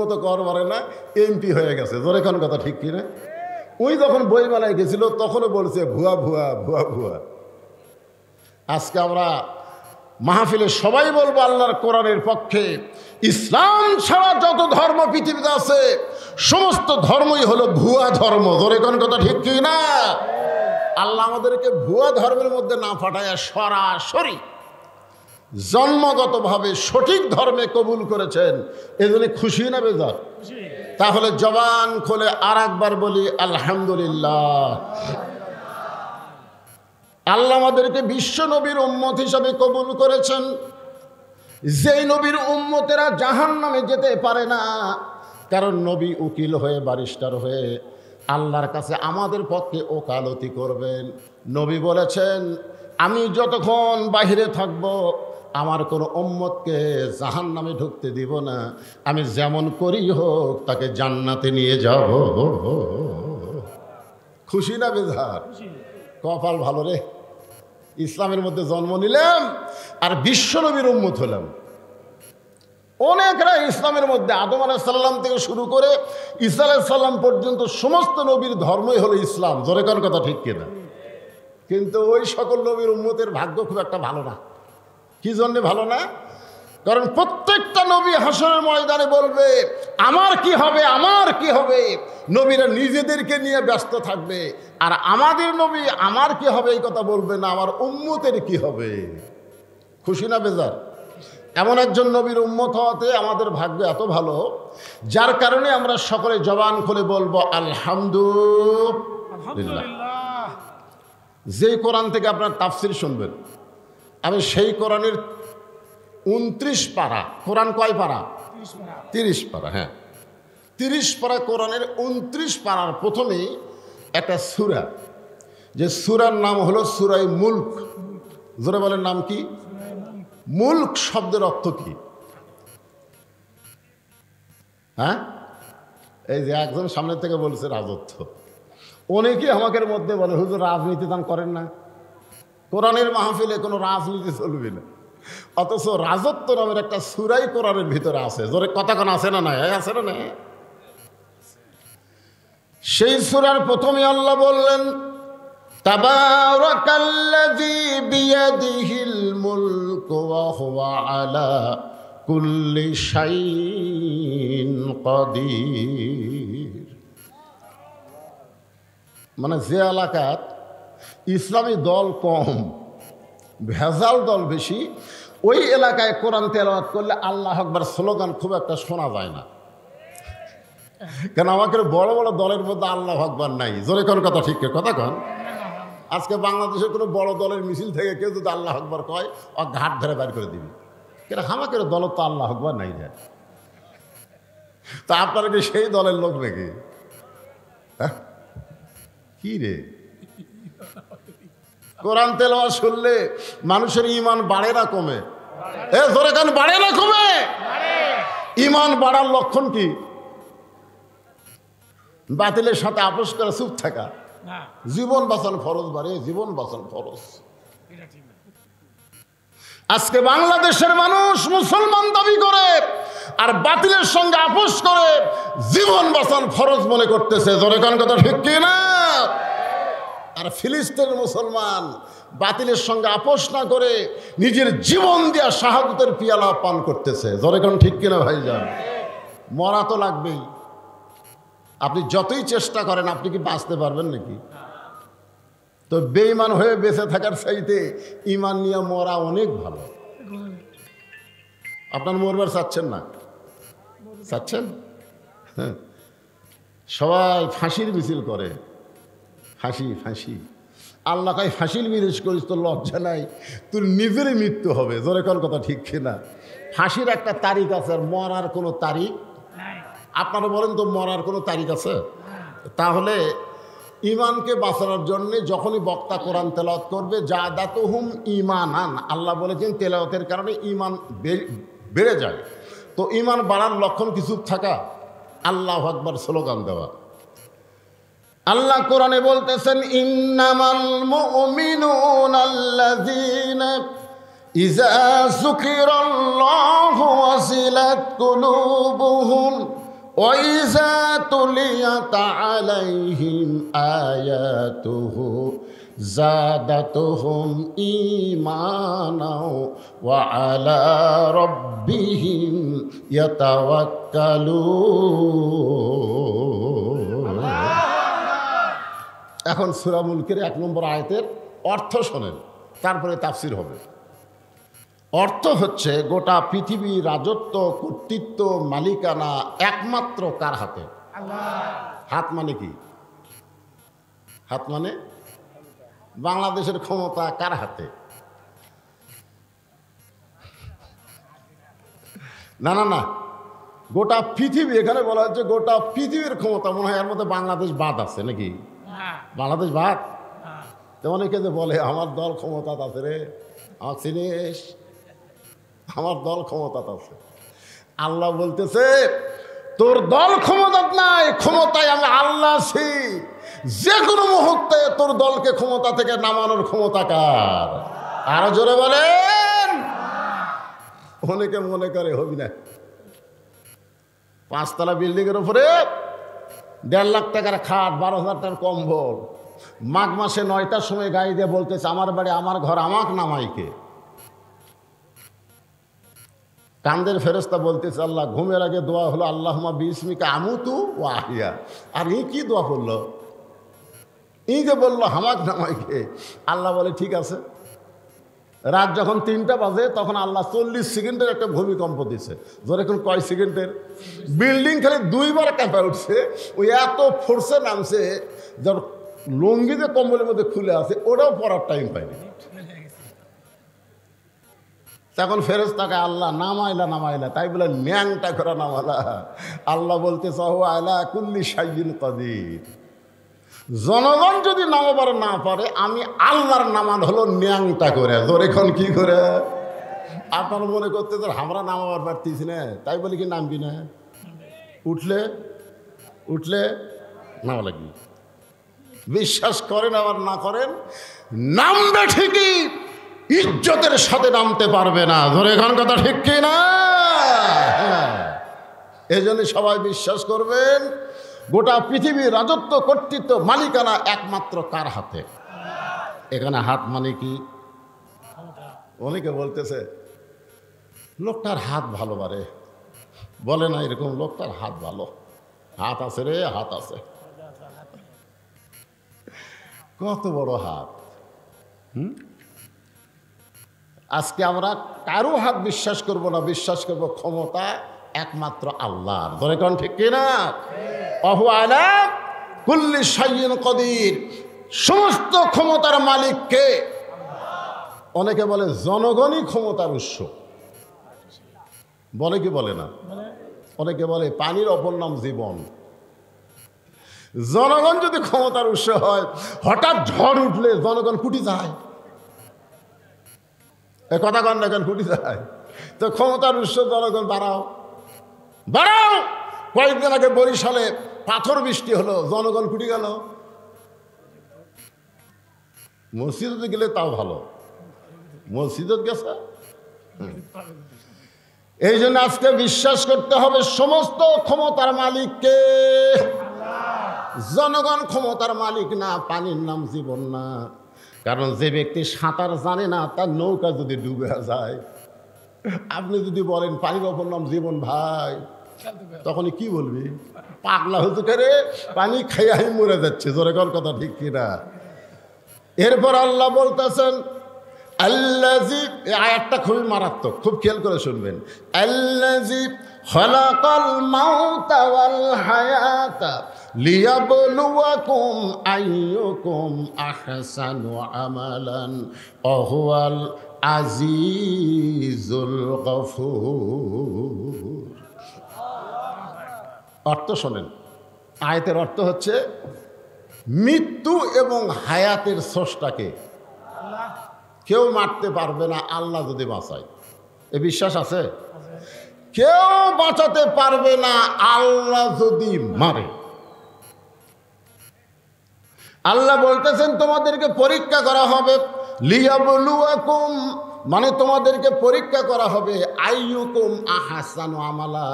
মতো কর পারে না, এমপি হয়ে গেছে। জোরে কোন কথা ঠিক কিনা? ওই যখন বইমেলায় গেছিল তখনও বলছে ভুয়া ভুয়া ভুয়া ভুয়া। আজকে আমরা মাহফিলে সবাই বলবো আল্লাহর কোরআনের পক্ষে। ইসলাম ছাড়া যত ধর্ম পৃথিবীতে আছে সমস্ত ধর্মই হলো ভুয়া ধর্ম। জোরে কোন কথা ঠিক কি না? আল্লাহ আমাদেরকে ভুয়া ধর্মের মধ্যে না পাঠায়া সরাসরি জন্মগতভাবে সঠিক ধর্মে কবুল করেছেন। এজন্য খুশি না বেজার? তাহলে জবান খুলে আর একবার বলি আলহামদুলিল্লাহ। আল্লাহ আমাদেরকে বিশ্ব নবীর উম্মত হিসাবে কবুল করেছেন। যেই নবীর উম্মতেরা জাহান্নামে যেতে পারে না, কারণ নবী উকিল হয়ে ব্যারিস্টার হয়ে আল্লাহর কাছে আমাদের পক্ষে ওকালতি করবেন। নবী বলেছেন, আমি যতক্ষণ বাহিরে থাকব আমার কোনো উম্মতকে জাহান্নামে ঢুকতে দিব না, আমি যেমন করি হোক তাকে জান্নাতে নিয়ে যাব। খুশি না বেজার? কপাল ভালো রে, ইসলামের মধ্যে জন্ম নিলাম আর বিশ্বনবীর উম্মত হলাম। অনেকরা ইসলামের মধ্যে আদম আলাইহিস সালাম থেকে শুরু করে ঈসা আলাইহিস সালাম পর্যন্ত সমস্ত নবীর ধর্মই হলো ইসলাম। জোরে কোন কথা ঠিক কিনা? কিন্তু ওই সকল নবীর উম্মতের ভাগ্য খুব একটা ভালো না। কি জন্যে ভালো না? কারণ প্রত্যেকটা নবী হাসরের ময়দানে বলবে আমার কি হবে, আমার কি হবে। নবীরা নিজেদেরকে নিয়ে ব্যস্ত থাকবে, আর আমাদের নবী আমার কি হবে এই কথা বলবে না, আমার উম্মতের কি হবে। খুশি না বেজার? এমন একজন নবীর উম্মত হওয়াতে আমাদের ভাগ্য এত ভালো, যার কারণে আমরা সকলে জবান খুলে বলবো আলহামদুলিল্লাহ। যেই কোরআন থেকে আপনার তাফসির শুনবেন, আমি সেই কোরআনের 29 পারা। কোরআন কয় পারা? 30 পারা। হ্যাঁ, 30 পারা কোরআনের 29 পারার প্রথমেই একটা সূরা, যে সূরার নাম হলো সূরায়ে মুলক। জোরে বলেন, নাম কি? মুলক শব্দের অর্থ কি? হ্যাঁ, এই যে একজন সামনে থেকে বলছে রাজত্ব। অনেকেই আমাদের মধ্যে বলে হুজুর রাজনীতি দান করেন না, কোরআনের মাহফিলে কোনো রাজনীতি চলবে না। অথচ রাজত্ব নামের একটা সূরাই কোরআনের ভিতরে আছে। জোরে কথা কোন আছে না? নাই আছে না? না, সেই সূরার প্রথমে আল্লাহ বললেন তাবারাকাল্লাযী বিয়াদিহিল মুলকু ওয়া হুয়া আলা কুল্লি শাইইন কাদির। মানে যে এলাকাত ইসলামী দল কম, ভেজাল দল বেশি, ওই এলাকায় কোরআন তেলাওয়াত করলে আল্লাহু আকবার স্লোগান খুব একটা শোনা যায় না। কেন? আমাকে বড় বড় দলের মধ্যে আল্লাহু আকবার নাই। জোরে কোন কথা ঠিক কথা কন? আজকে বাংলাদেশের কোনো বড় দলের মিছিল থেকে কেউ যদি আল্লাহু আকবার কয়, ও ঘাট ধরে বের করে দিবি। কেন? আমাকে দল তো আল্লাহু আকবার নাই যায়। তা আপনারা কি সেই দলের লোক নাকি? কি রে, কোরআন তেলাওয়াত শুনলে মানুষের ঈমান বাড়ে না কমে? এ জোরে কান, বাড়ে না কমে? ঈমান বাড়ার লক্ষণ কি? বাতিলের সাথে আপোষ করে চুপ থাকা। জীবন বাঁচানো ফরজ বাড়ে, জীবন বাঁচানো ফরজ। আজকে বাংলাদেশের মানুষ মুসলমান দাবি করে আর বাতিলের সঙ্গে আপোষ করে জীবন বাঁচানো ফরজ মনে করতেছে। জোরে কোন কথা ঠিক কি না? আর ফিলিস্তিনের মুসলমান বাতিলের সঙ্গে আপোষ না করে নিজের জীবন দিয়া শাহাদাতের পিয়ালা পান করতেছে। জোরে কোন ঠিক কিনা ভাইজান? মরা তো লাগবেই। আপনি যতই চেষ্টা করেন, আপনি কি বাঁচতে পারবেন নাকি? তো বেঈমান হয়ে বেঁচে থাকার চাইতে ঈমান নিয়ে মরা অনেক ভালো। আপনার মরবার চাচ্ছেন না? চাচ্ছেন? হ্যাঁ, সবাই ফাঁসির মিছিল করে। ফাঁসি ফাঁসি, আল্লাহ কয় ফাঁসির মিছিল করিস, তোর লজ্জা নাই? তোর নিজেরই মৃত্যু হবে। জোরে কোন কথা ঠিক কিনা? ফাঁসির একটা তারিখ আছে, আর মরার কোনো তারিখ? আপনারা বলেন তো, মরার কোনো তারিখ আছে? তাহলে ঈমানকে বাঁচানোর জন্যে যখনই বক্তা কোরআন তেলাওয়াত করবে, জাদাতুহুম ঈমানান, আল্লাহ বলেছেন তেলাওয়াতের কারণে ঈমান বেড়ে যায়। তো ঈমান বাড়ার লক্ষণ কিছু থাকা, আল্লাহু আকবার স্লোগান দেওয়া। আল্লাহ কোরআনে বলতেছেন ইন্নামাল মুমিনুনা আল্লাযীনা ইযা যুকিরাল্লাহু ওয়াজিলাত কুলুবুহুম ওয়াইজা তুলিয়াত আলাইহিম আয়াতুহু জাদাতুহুম ঈমানাও ওয়া আলা রাব্বিহিম ইয়াতাওয়াক্কালুন। এখন সূরা মুলকের 1 নম্বর আয়াতের অর্থ শোনেন, তারপরে তাফসীর হবে। অর্থ হচ্ছে গোটা পৃথিবীর রাজত্ব, কর্তৃত্ব, মালিকানা একমাত্র কার হাতে? হাত মানে কি? হাত মানে বাংলাদেশের ক্ষমতা কার হাতে? না না না, গোটা পৃথিবী, এখানে বলা হচ্ছে গোটা পৃথিবীর ক্ষমতা। মনে হয় এর মধ্যে বাংলাদেশ বাদ আছে নাকি? বাংলাদেশ বাদ? তো অনেকে যে বলে আমার দল ক্ষমতা আছে রে, আমার চিনিস, আমার দল ক্ষমতা আছে। আল্লাহ বলতেছে তোর দল ক্ষমতা নাই, ক্ষমতায় আমি আল্লাহ আছি। যে কোনো মুহূর্তে তোর দলকে ক্ষমতা থেকে নামানোর ক্ষমতা কার? আরো জোরে বলেন। অনেকে মনে করে হবি না, 5 তলা বিল্ডিং এর উপরে 1.5 লাখ টাকার খাট, 12,000 টাকার কম্বল, মাঘ মাসে 9টার সময় গাড়ি দিয়ে বলতেছে আমার বাড়ি আমার ঘর, আমাকে নামাইকে। কান্দের ফেরেশতা বলতেছে আল্লাহ, ঘুমের আগে দোয়া হলো আল্লাহুম্মা বিসমিকা আমুতু ওয়া আহইয়া। আর এই কি দোয়া করলো? এই যে বললো হামাক নামাইকে। আল্লাহ বলে ঠিক আছে। রাত যখন 3টা বাজে তখন আল্লাহ 40 সেকেন্ডের একটা ভূমিকম্প দিছে। যখন কয় সেকেন্ডের? বিল্ডিং খালি 2বার কাঁপা উঠছে। ওই এত ফোর্সে নামছে, যার লুঙ্গি যে কম্বলের মধ্যে খুলে আছে ওটাও পরার টাইম পায়নি। তখন ফেরেশতাকে আল্লাহ নামাইলা নামাইলা, তাই বলে ন্যাংটা করে নামালা। আল্লাহ বলতে চাও আলা কুল্লি শাইইন কাদির। জনগণ যদি নামাবার না পারে, আমি আল্লাহর নামান হলো ন্যাংটা করে। জোরেখন কি করে? আপনার মনে করতে আমরা নামাবার পারতেছি না, তাই বলি কি নামবি না? উঠলে উঠলে নামা লাগবি। বিশ্বাস করেন আবার না করেন, নামবে ঠিকই, ইজ্জতের সাথে নামতে পারবে না। ধরে এখন কথা ঠিক কি না? এই জন্য সবাই বিশ্বাস করবেন গোটা পৃথিবীর রাজত্ব, কর্তৃত্ব, মালিকানা একমাত্র কার হাতে? এখানে হাত মানে কি? অনেকে বলতেছে লোকটার হাত ভালো, বারে বলে না এরকম, লোকটার হাত ভালো, হাত আছে রে, হাত আছে। কত বড় হাত! আজকে আমরা কারো হাত বিশ্বাস করব না, বিশ্বাস করব ক্ষমতা একমাত্র আল্লাহর। ধরে কোন ঠিক কিনা? ওহু আলা কুল্লি শাইইন কাদির। সমস্ত ক্ষমতার মালিক কে? অনেকে বলে জনগণই ক্ষমতার উৎস। বলে কি বলে না? অনেকে বলে পানির অপর নাম জীবন। জনগণ যদি ক্ষমতার উৎস হয়, হঠাৎ ঝড় উঠলে জনগণ কুটি যায়। এ কথা কন না, কেন কুটি যায়? তো ক্ষমতার উৎস জনগণ, বাড়াও বাড়াও। কয়েকদিন আগে বরিশালে পাথর বৃষ্টি হলো, জনগণ কুটি গেল। মসজিদে গেলে তাও ভালো, মসজিদত গেছে। এই জন্য আজকে বিশ্বাস করতে হবে সমস্ত ক্ষমতার মালিককে। জনগণ ক্ষমতার মালিক না, পানির নাম জীবন না। কারণ যে ব্যক্তি সাঁতার জানে না, তার নৌকা যদি ডুবে যায়, আপনি যদি বলেন পানির অপর নাম জীবন ভাই, তখনই কি বলবি? পাগলা হতে করে পানি খাইয়াই মরে যাচ্ছে। জোরে কোন কথা ঠিক কিনা? এরপর আল্লাহ বলতেছেন আল্লাযী, এই আয়াতটা খুবই মারাত্মক, খুব খেয়াল করে শুনবেন। আল্লাযী খালাকাল মাউতা ওয়াল হায়াতা লিয়াবলুয়াকুম আইয়ুকুম আহসানু আমালান ওয়া হুয়াল আজিজুল গফুর। অর্থ শোনেন। আয়াতের অর্থ হচ্ছে মৃত্যু এবং হায়াতের স্রষ্টাকে কেউ মারতে পারবে না, আল্লাহ যদি বাঁচায়। এ বিশ্বাস আছে? কেউ বাঁচাতে পারবে না আল্লাহ যদি মারে। আল্লাহ বলতেছেন তোমাদেরকে পরীক্ষা করা হবে, লিয়াবলুয়াকুম মানে তোমাদেরকে পরীক্ষা করা হবে, আইয়ুকুম আহসানু আমালা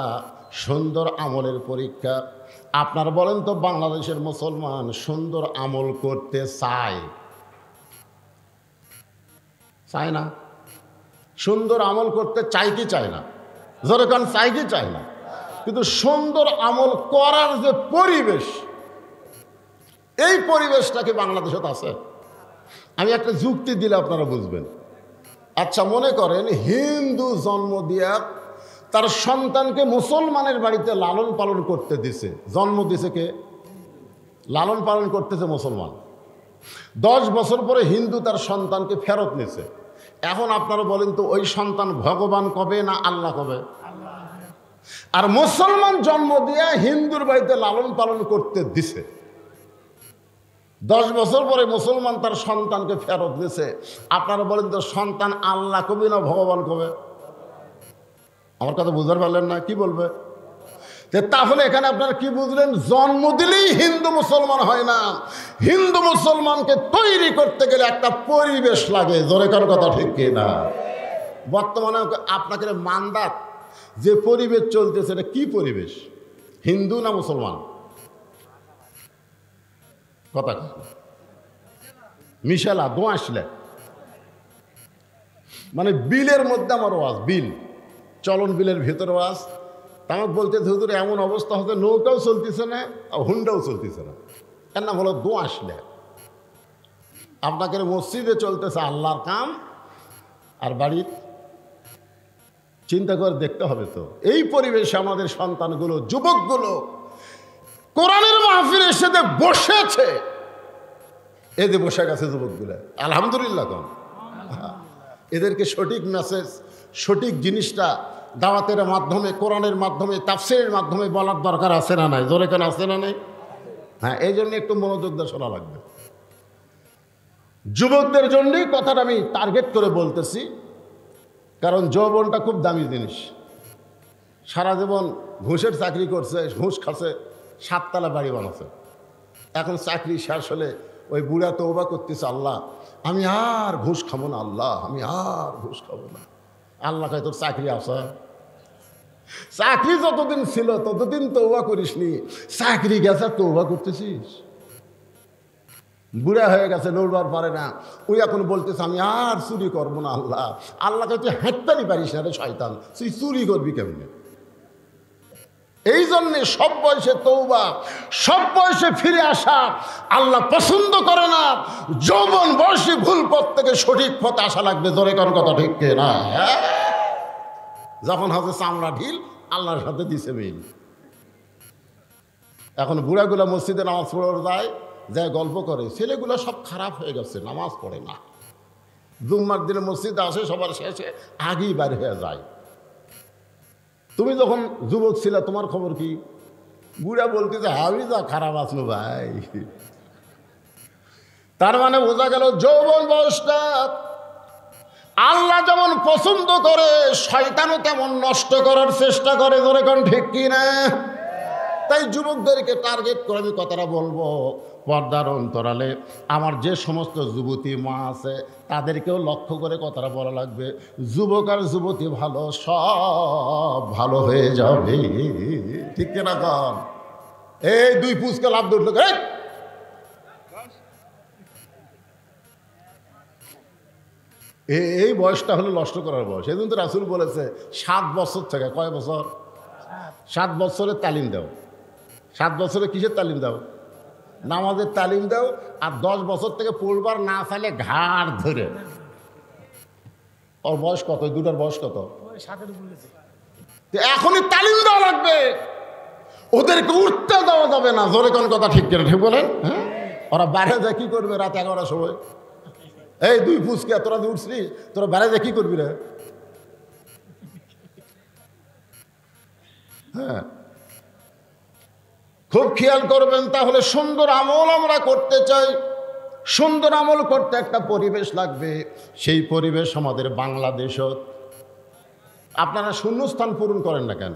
সুন্দর আমলের পরীক্ষা। আপনার বলেন তো বাংলাদেশের মুসলমান সুন্দর আমল করতে চায়? চায় না? সুন্দর আমল করতে চাই কি চায় না? জোরে কান, চাই কি চায় না? কিন্তু সুন্দর আমল করার যে পরিবেশ, এই পরিবেশটা কি বাংলাদেশে আছে? আমি একটা যুক্তি দিলে আপনারা বুঝবেন। আচ্ছা, মনে করেন হিন্দু জন্ম দিয়া তার সন্তানকে মুসলমানের বাড়িতে লালন পালন করতে দিছে। জন্ম দিছে কে? লালন পালন করতেছে মুসলমান। 10 বছর পরে হিন্দু তার সন্তানকে ফেরত নিছে। এখন আপনারা বলেন তো ওই সন্তান ভগবান কবে না আল্লাহ কবে? আর মুসলমান জন্ম দিয়া হিন্দুর বাড়িতে লালন পালন করতে দিছে, 10 বছর পরে মুসলমান তার সন্তানকে ফেরত দিছে। আপনারা বলেন তো সন্তান আল্লাহ কবে না ভগবান কবে? আমার কথা বুঝতে পারলেন না? কি বলবে? তাহলে এখানে আপনারা কি বুঝলেন? জন্ম দিলেই হিন্দু মুসলমান হয় না। হিন্দু মুসলমানকে তৈরি করতে গেলে একটা পরিবেশ লাগে। জোরে কার কথা ঠিক কি না? বর্তমানে আপনাকে মান্দাত যে পরিবেশ চলতেছে, এটা কি পরিবেশ? হিন্দু না মুসলমান? কথা মিশালা দোয়াশলে, মানে বিলের মধ্যে আমার ওয়াজ, বিল চলন বিলের ভেতর ওয়াজ। আমাকে বলতে হুজুর এমন অবস্থা হচ্ছে নৌকাও চলতেছে না আর হুন্ডাও চলতেছে না, এর নাম হলো দোয়াশলে। আপনাকে মসজিদে চলতেছে আল্লাহর কাম, আর বাড়ির চিন্তা করে দেখতে হবে তো। এই পরিবেশে আমাদের সন্তানগুলো, যুবকগুলো কোরআনের মাহফিলে এসে বসেছে। এই যে বসে গেছে যুবকগুলো, আলহামদুলিল্লাহ কম। এদেরকে সঠিক মেসেজ, সঠিক জিনিসটা দাওয়াতের মাধ্যমে, কোরআনের মাধ্যমে, তাফসীরের মাধ্যমে বলার দরকার আছে না নাই? জোরে কেন আছে না নাই? হ্যাঁ, এই জন্য একটু মনোযোগ দিয়ে শোনা লাগবে। যুবকদের জন্যই কথাটা আমি টার্গেট করে বলতেছি, কারণ যৌবনটা খুব দামি জিনিস। সারা জীবন ঘুষের চাকরি করছে, ঘুষ খাচ্ছে, 7 তলা বাড়ি বানাচ্ছে। এখন চাকরি শেষ হলে ওই বুড়া তওবা করতেছে, আল্লাহ আমি আর ঘুষ খাবো না, আল্লাহ আমি আর ঘুষ খাবো না। আল্লাহ কয় তোর চাকরি আছে? চাকরি যতদিন ছিল ততদিন তওবা করিসনি, চাকরি গেছে তওবা করতেছিস? বুড়া হয়ে গেছে, লড়বার পারে না, ওই এখন বলতেছে আমি আর চুরি করবো না আল্লাহ। আল্লাহ কয় তুই হাঁটতেই পারিস না রে শয়তান, তুই চুরি করবি কেমনে? এই জন্যে সব বয়সে তওবা, সব বয়সে ফিরে আসা আল্লাহ পছন্দ করে না। যৌবন বয়সী ভুল পথ থেকে সঠিক পথে আসা লাগবে। জোরে কারণ কথা ঠিক কে না? যখন হাতে চামড়া ঢিল, আল্লাহর সাথে দিছে মিল। এখন বুড়াগুলা মসজিদে নামাজ পড়ে যায় গল্প করে, ছেলেগুলো সব খারাপ হয়ে গেছে, নামাজ পড়ে না। জুম্মার দিনে মসজিদে আসে, সবার শেষে আগেই বাইরে হয়ে যায়। তুমি যখন যুবক ছিল তোমার খবর কি? বুড়া বলতে যে আমি যা খারাপ আসলো ভাই। তার মানে বোঝা গেল যৌবন বয়সটা আল্লাহ যেমন পছন্দ করে, শয়তানও তেমন নষ্ট করার চেষ্টা করে। ধরে কোন ঠিক কি না? তাই যুবকদেরকে টার্গেট করে আমি কথাটা বলবো, পর্দার অন্তরালে আমার যে সমস্ত যুবতী মা আছে তাদেরকেও লক্ষ্য করে কথাটা বলা লাগবে। যুবক আর যুবতী ভালো, সব ভালো হয়ে যাবে। ঠিক কিনা কন? এই 2 পুচকে লাভ ধরল, এই বয়সটা হলো নষ্ট করার বয়স। এই জন্য তো রাসূল বলেছে 7 বছর থেকে, কয় বছর? 7 বছরের তালিম দাও। 7 বছরে কিসের তালিম দাও? নামাজের তালিম দাও। আর 10 বছর থেকে পড়বার না চাইলে ঘাড় ধরে। ওর বয়স কত? দুটার বয়স কত? এখনই তালিম দেওয়া লাগবে, ওদেরকে উঠতে দেওয়া যাবে না। জোরে কোন কথা ঠিক কিনা? ঠিক বলেন? হ্যাঁ, ওরা বাইরে যায় কি করবে রাত 11টার সময়? এই 2 পুচকে তোরা উঠছিস, তোরা বাইরে যায় কি করবি রে? হ্যাঁ, খুব খেয়াল করবেন। তাহলে সুন্দর আমল আমরা করতে চাই, সুন্দর আমল করতে একটা পরিবেশ লাগবে। সেই পরিবেশ আমাদের বাংলাদেশও। আপনারা শূন্যস্থান পূরণ করেন না কেন?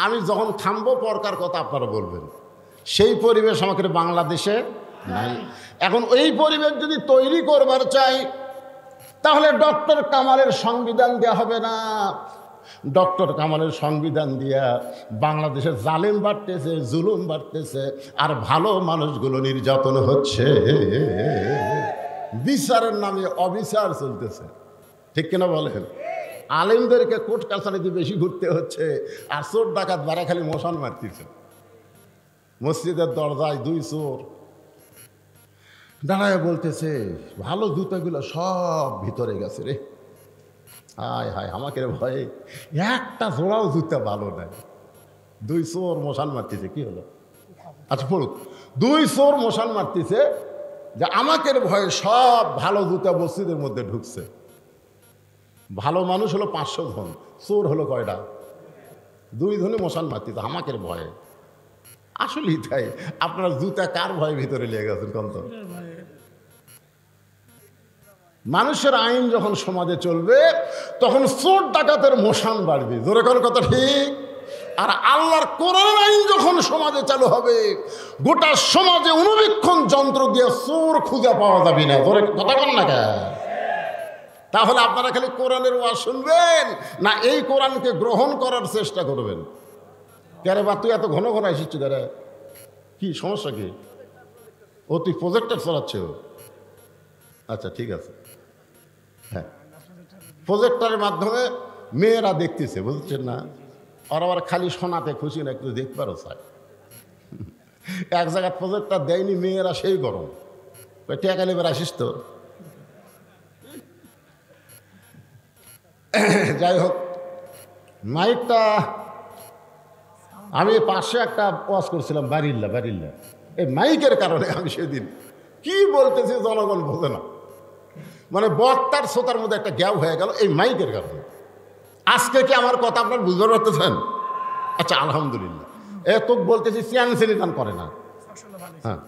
আমি যখন থামবো পরকার কথা আপনারা বলবেন। সেই পরিবেশ আমাদের বাংলাদেশে নাই। এখন এই পরিবেশ যদি তৈরি করবার চাই, তাহলে ডক্টর কামালের সংবিধান দেওয়া হবে না, ডক্টর কামালের সংবিধান দিয়া বাংলাদেশের জালেম বাড়তেছে, জুলুম বাড়তেছে, আর ভালো মানুষগুলো নির্যাতন হচ্ছে। বিচারের নামে অবিচার চলতেছে, ঠিক কিনা বলেন? আলেমদেরকে কোর্ট কাছারিতে বেশি ঘুরতে হচ্ছে, আর চোর ডাকাত বারা খালি মশান মারতেছে। মসজিদের দরজায় 2 চোর দাঁড়ায় বলতেছে, ভালো জুতাগুলো সব ভিতরে গেছে রে। হায় হায়, আমাকে ভয়ে একটা জোড়াও জুতা ভালো নাই। 2 চোর মশান মারতেছে। কি হলো? আচ্ছা পড়ুক। 2 চোর মশান মারতেছে যে আমাকে ভয়ে সব ভালো জুতা মসজিদের মধ্যে ঢুকছে। ভালো মানুষ হলো 500 জন, চোর হলো কয়টা? 2 জনে মশান মারতেছে আমাকে ভয়ে। আসলেই তাই। আপনারা জুতা কার ভয়ে ভিতরে নিয়ে গেছেন কোন? তো মানুষের আইন যখন সমাজে চলবে তখন চোর ডাকাতের মশান বাড়বে। জোরে কোন কথা ঠিক? আর আল্লাহর কোরআনের আইন যখন সমাজে চালু হবে, গোটা সমাজে অনুবীক্ষণ যন্ত্র দিয়ে চোর খুঁজে পাওয়া যাবে না। জোরে কথা বল না কেন? তাহলে আপনারা খালি কোরআনের ওয়াজ শুনবেন না এই কোরআনকে গ্রহণ করার চেষ্টা করবেন? কেরে বা তুই এত ঘন ঘন আসিস কেরে? কি সমস্যা কি? ও তুই প্রজেক্টর চালাচ্ছ? আচ্ছা ঠিক আছে। হ্যাঁ, প্রজেক্টরের মাধ্যমে মেয়েরা দেখতেছে, বুঝছেন না? আর আবার খালি শোনাতে খুশি না, একটু দেখবারও চাই। এক জায়গায় প্রজেক্টর দেয়নি, মেয়েরা সেই গরম। টেকা নেবার আসিস তো। যাই হোক, মাইকটা আমি পাশে একটা ওয়াজ করছিলাম, বারিল্লা। এই মাইকের কারণে আমি সেদিন কি বলতেছি জনগণ বোঝে না। মানে বক্তার শ্রোতার মধ্যে একটা গ্যাপ হয়ে গেল এই মাইকের কারণে। আজকে কি আমার কথা আপনার বুঝতে পারতেছেন? আচ্ছা আলহামদুলিল্লাহ। তো বলতেছি সিয়ানসিনি দান করে না। হ্যাঁ,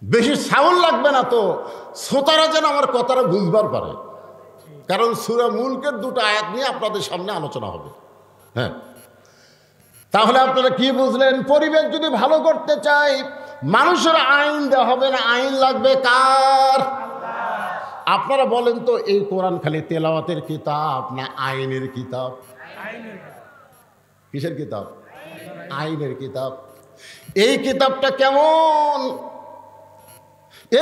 বেশি সাউন্ড লাগবে না তো, শ্রোতারা যেন আমার কথাটা বুঝবার পারে। কারণ সূরা মুলকের 2টা আয়াত নিয়ে আপনাদের সামনে আলোচনা হবে। হ্যাঁ, তাহলে আপনারা কি বুঝলেন? পরিবেশ যদি ভালো করতে চাই, মানুষের আইন দেওয়া হবে না, আইন লাগবে কার? আপনারা বলেন তো, এই কোরআন খালি তেলাওয়াতের কিতাব না আইনের কিতাব? কিসের কিতাব? আইনের কিতাব। এই কিতাবটা কেমন,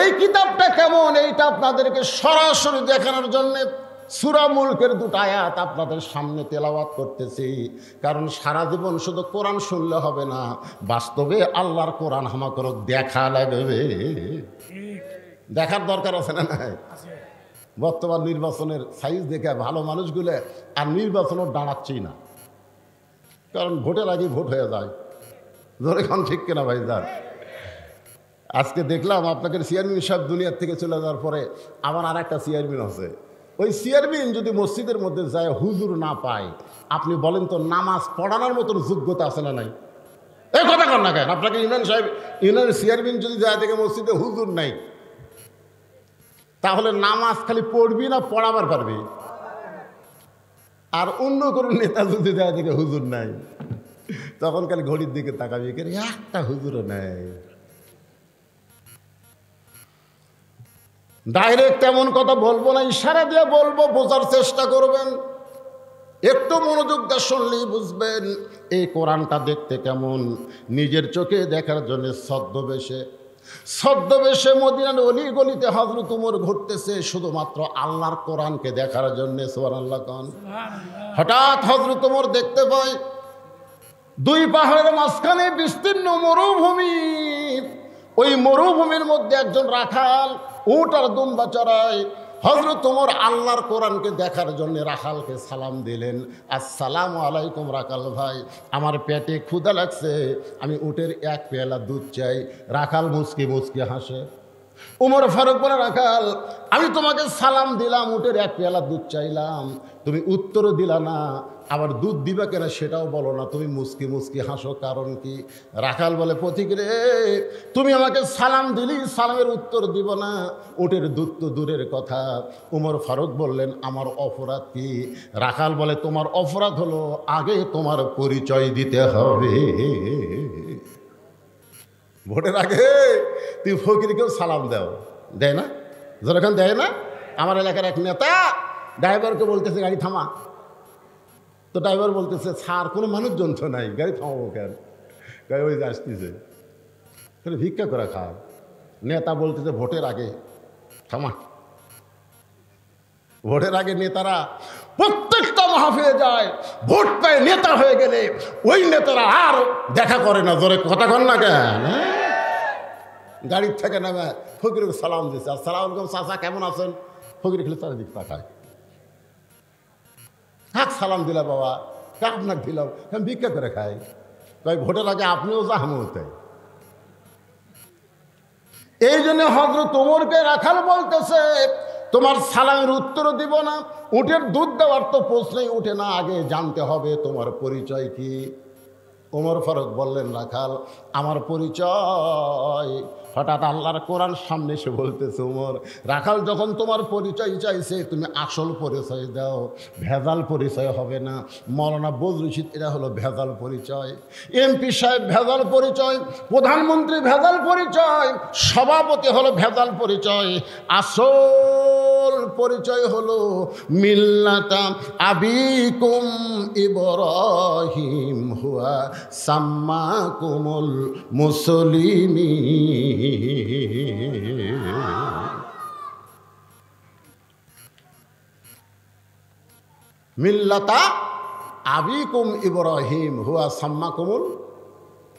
এই কিতাবটা কেমন, এইটা আপনাদেরকে সরাসরি দেখানোর জন্য সূরা মুলকের 2টা আয়াত আপনাদের সামনে তেলাওয়াত করতেছি। কারণ সারা জীবন শুধু কোরআন শুনলে হবে না, বাস্তবে আল্লাহর কোরআন আমাকে দেখা লাগবে। দেখার দরকার আছে না নাই? বর্তমান নির্বাচনের সাইজ দেখে ভালো মানুষগুলো আর নির্বাচনও দাঁড়াচ্ছেই না, কারণ ভোটের আগে ভোট হয়ে যায়। ধরে এখন ঠিক কিনা ভাই? যার আজকে দেখলাম আপনাকে চেয়ারম্যান সাহেব দুনিয়ার থেকে চলে যাওয়ার পরে আমার আর একটা চেয়ারম্যান আছে। ওই চেয়ারম্যান যদি মসজিদের মধ্যে যায় হুজুর না পায়, আপনি বলেন তো নামাজ পড়ানোর মতন যোগ্যতা আছে না নাই? এই কথা কর না কেন? আপনাকে ইউনিয়ন সাহেব, ইউনিয়নের চেয়ারম্যান যদি যায় দেখে মসজিদে হুজুর নাই, তাহলে নামাজ খালি পড়বি না পড়াবার পারবি? আর অন্য কোনো নেতা যদি যায় দেখে হুজুর নাই, তখন খালি ঘড়ির দিকে তাকাবি, একটা হুজুরও নেই। ডাইরেক্ট এমন কথা বলবো না, ইশারা দিয়ে বলবো, বোঝার চেষ্টা করবেন। একটু মনোযোগ দিয়ে শুনলেই বুঝবেন এই কোরআনটা দেখতে কেমন। নিজের চোখে দেখার জন্য ছদ্মবেশে মদিনার অলি গলিতে হযরত ওমর ঘুরতেছে শুধুমাত্র আল্লাহর কোরআনকে দেখার জন্য। সুবহানাল্লাহ কোন। হঠাৎ হযরত ওমর দেখতে পায় 2 পাহাড়ের মাঝখানে বিস্তীর্ণ মরুভূমি। ওই মরুভূমির মধ্যে একজন রাখাল উট আর দুম্বা চড়ায়। হযরত ওমর আল্লাহর কোরআনকে দেখার জন্য রাখালকে সালাম দিলেন, আসসালামু আলাইকুম রাখাল ভাই, আমার পেটে ক্ষুধা লাগছে, আমি উটের 1 পেয়ালা দুধ চাই। রাখাল মুচকি মুচকি হাসে। ওমর ফারুক বলে, রাখাল আমি তোমাকে সালাম দিলাম, উটের 1 পেয়ালা দুধ চাইলাম, তুমি উত্তরও দিলা না, আবার দুধ দিবা কেনা সেটাও বলো না, তুমি মুচকি মুচকি হাসো, কারণ কি? রাখাল বলে, পথিক রে, তুমি আমাকে সালাম দিলি, সালামের উত্তর দিব না, উটের দুধ তো দূরের কথা। ওমর ফারুক বললেন, আমার অপরাধ কি? রাখাল বলে, তোমার অপরাধ হলো আগে তোমার পরিচয় দিতে হবে। ভোটের আগে তুই ফকিরকেও সালাম দেয় না? যখন দেয় না, আমার এলাকার এক নেতা ড্রাইভারকে বলতেছে গাড়ি থামা, তো ড্রাইভার বলতেছে স্যার কোনো মানুষজন তো নাই, গাড়ি থামাবো কেন? গাড়ি ওই যে আসতেছে, তাহলে ভিক্ষা করে খায়। নেতা বলতেছে ভোটের আগে থামা। ভোটের আগে নেতারা প্রত্যেকটা মাহফিলে যায়, ভোট পেয়ে নেতা হয়ে গেলে ওই নেতারা আর দেখা করে না। জোরে কথা কন না কেন? গাড়ির থেকে নামে ফকিরকে সালাম দিচ্ছে, আসসালামু আলাইকুম চাচা কেমন আছেন? ফকির খেলে চারিদিক তাকায়, কাক সালাম দিলা বাবা, কাক আপনাকে দিলাম, আমি ভিক্ষা করে খাই। তাই ভোটের আগে আপনিও যা আমিও তাই। এই জন্য হযরত ওমরকে রাখাল বলতেছে তোমার সালামের উত্তর দিব না, উটের দুধ দেওয়ার তো প্রশ্নই উঠে না, আগে জানতে হবে তোমার পরিচয় কি। ওমর ফারুক বললেন রাখাল আমার পরিচয়। হঠাৎ আল্লাহর কোরআন সামনে এসে বলতেছে ওমর রাখাল যখন তোমার পরিচয় চাইছে তুমি আসল পরিচয় দাও, ভেজাল পরিচয় হবে না। মৌলানা বজলুল রশিদ এরা হলো ভেজাল পরিচয়, এমপি সাহেব ভেজাল পরিচয়, প্রধানমন্ত্রী ভেজাল পরিচয়, সভাপতি হলো ভেজাল পরিচয়। আসল পরিচয় হলো মিল্লাতা আবিকুম ইব্রাহিম হুয়া সাম্মাকুমুল মুসলিমিন। মিল্লাতা আবিকুম ইব্রাহিম হুয়া সাম্মাকুমুল,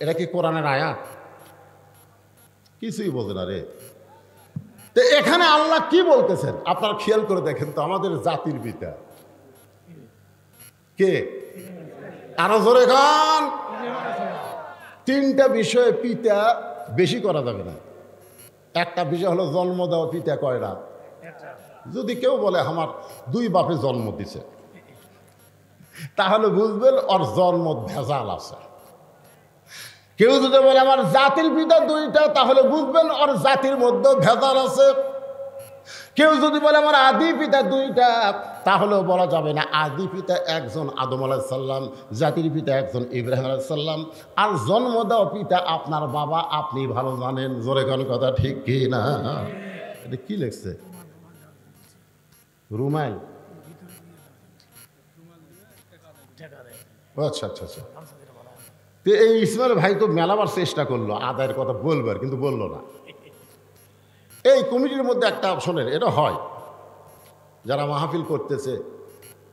এটা কি কোরআনের আয়াত? কিছুই বোঝে না রে। তো এখানে আল্লাহ কি বলতেছেন আপনারা খেয়াল করে দেখেন তো, আমাদের জাতির পিতা কে? আরো জোরে গান। তিনটা বিষয়ে পিতা বেশি করা যাবে না। একটা বিষয় হলো জন্ম দেওয়া, পিতা কয়টা? যদি কেউ বলে আমার দুই বাপে জন্ম দিছে, তাহলে বুঝবেন ওর জন্ম ভেজাল আছে। কেউ যদি বলে আমার জাতির পিতা দুইটা, তাহলে বুঝবেন ওর জাতির মধ্যে ভেজাল আছে। কেউ যদি বলে আমার আদি পিতা দুইটা, তাহলেও বলা যাবে না। আদি পিতা একজন আদম আলাইহিস সালাম, জাতির পিতা একজন ইব্রাহিম আলাইহিস সালাম, আর জন্ম দেওয়া পিতা আপনার বাবা, আপনি ভালো জানেন। জোরে কোন কথা ঠিক কি না? এটা কি লিখছে? রুমাইল। আচ্ছা আচ্ছা আচ্ছা। তো এই ইসমাইল ভাই তো মেলাবার চেষ্টা করলো আদায়ের কথা বলবার, কিন্তু বললো না। এই কমিটির মধ্যে একটা শোনেন, এটা হয় যারা মাহফিল করতেছে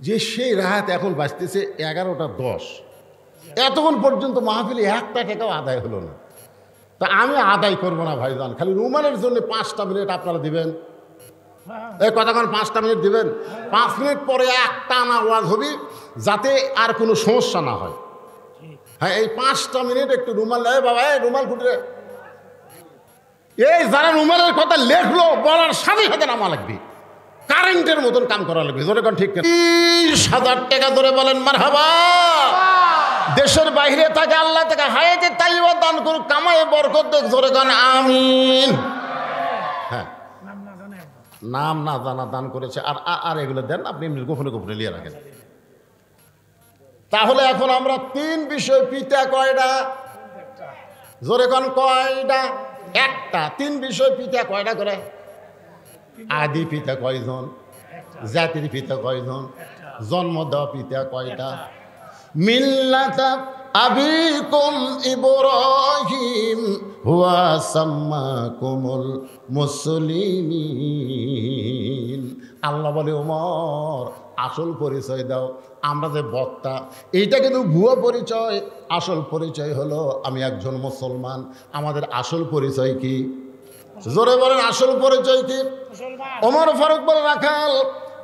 যে সেই রাত এখন বাজতেছে 11:10, এতক্ষণ পর্যন্ত মাহফিলে একটা টাকাও আদায় হলো না। তা আমি আদায় করবো না ভাইজান, খালি রুমালের জন্য 5টা মিনিট আপনারা দিবেন। এই কতক্ষণ? 5টা মিনিট দিবেন। 5 মিনিট পরে একটা আনা ওয়াজ হবে, যাতে আর কোনো সমস্যা না হয়। হ্যাঁ, এই 5টা মিনিট একটু রুমাল দেয় বাবা, এই রুমাল ফুটে। এই যারা রুমালের কথা লেখলো বলার সাথে সাথে নামা লাগবে, কারেন্টের মতন কাম করা লাগবে। জোরে কোন ঠিক? 30,000 টাকা ধরে বলেন মারহাবা। দেশের বাইরে থাকে আল্লাহ থেকে হায়াতে তাইবা দান করুক, কামায়ে বরকত দেখ। জোরে কোন আমিন। হ্যাঁ, নাম না জানা দান করেছে, আর আর এগুলো দেন আপনি এমনি গোপনে গোপনে লিয়ে রাখেন। তাহলে এখন আমরা 3 বিষয় পিতা কয়টা? জোরে কোন কয়টা? একটা। 3 বিষয় পিতা কয়টা করে? আদি পিতা কয়জন? জাতির পিতা কয়জন? জন্ম দেওয়া পিতা কয়টা? মিল্লাতা আবিকুম ইব্রাহিম হুয়া সাম্মাকুমুল মুসলিমিন। আল্লাহ বলে ওমর আসল পরিচয় দাও। আমরা যে বক্তা, এইটা কিন্তু ভুয়া পরিচয়। আসল পরিচয় হলো আমি একজন মুসলমান। আমাদের আসল পরিচয় কি? জোরে বলেন, আসল পরিচয় কি? ওমর ফারুক বলে রাখাল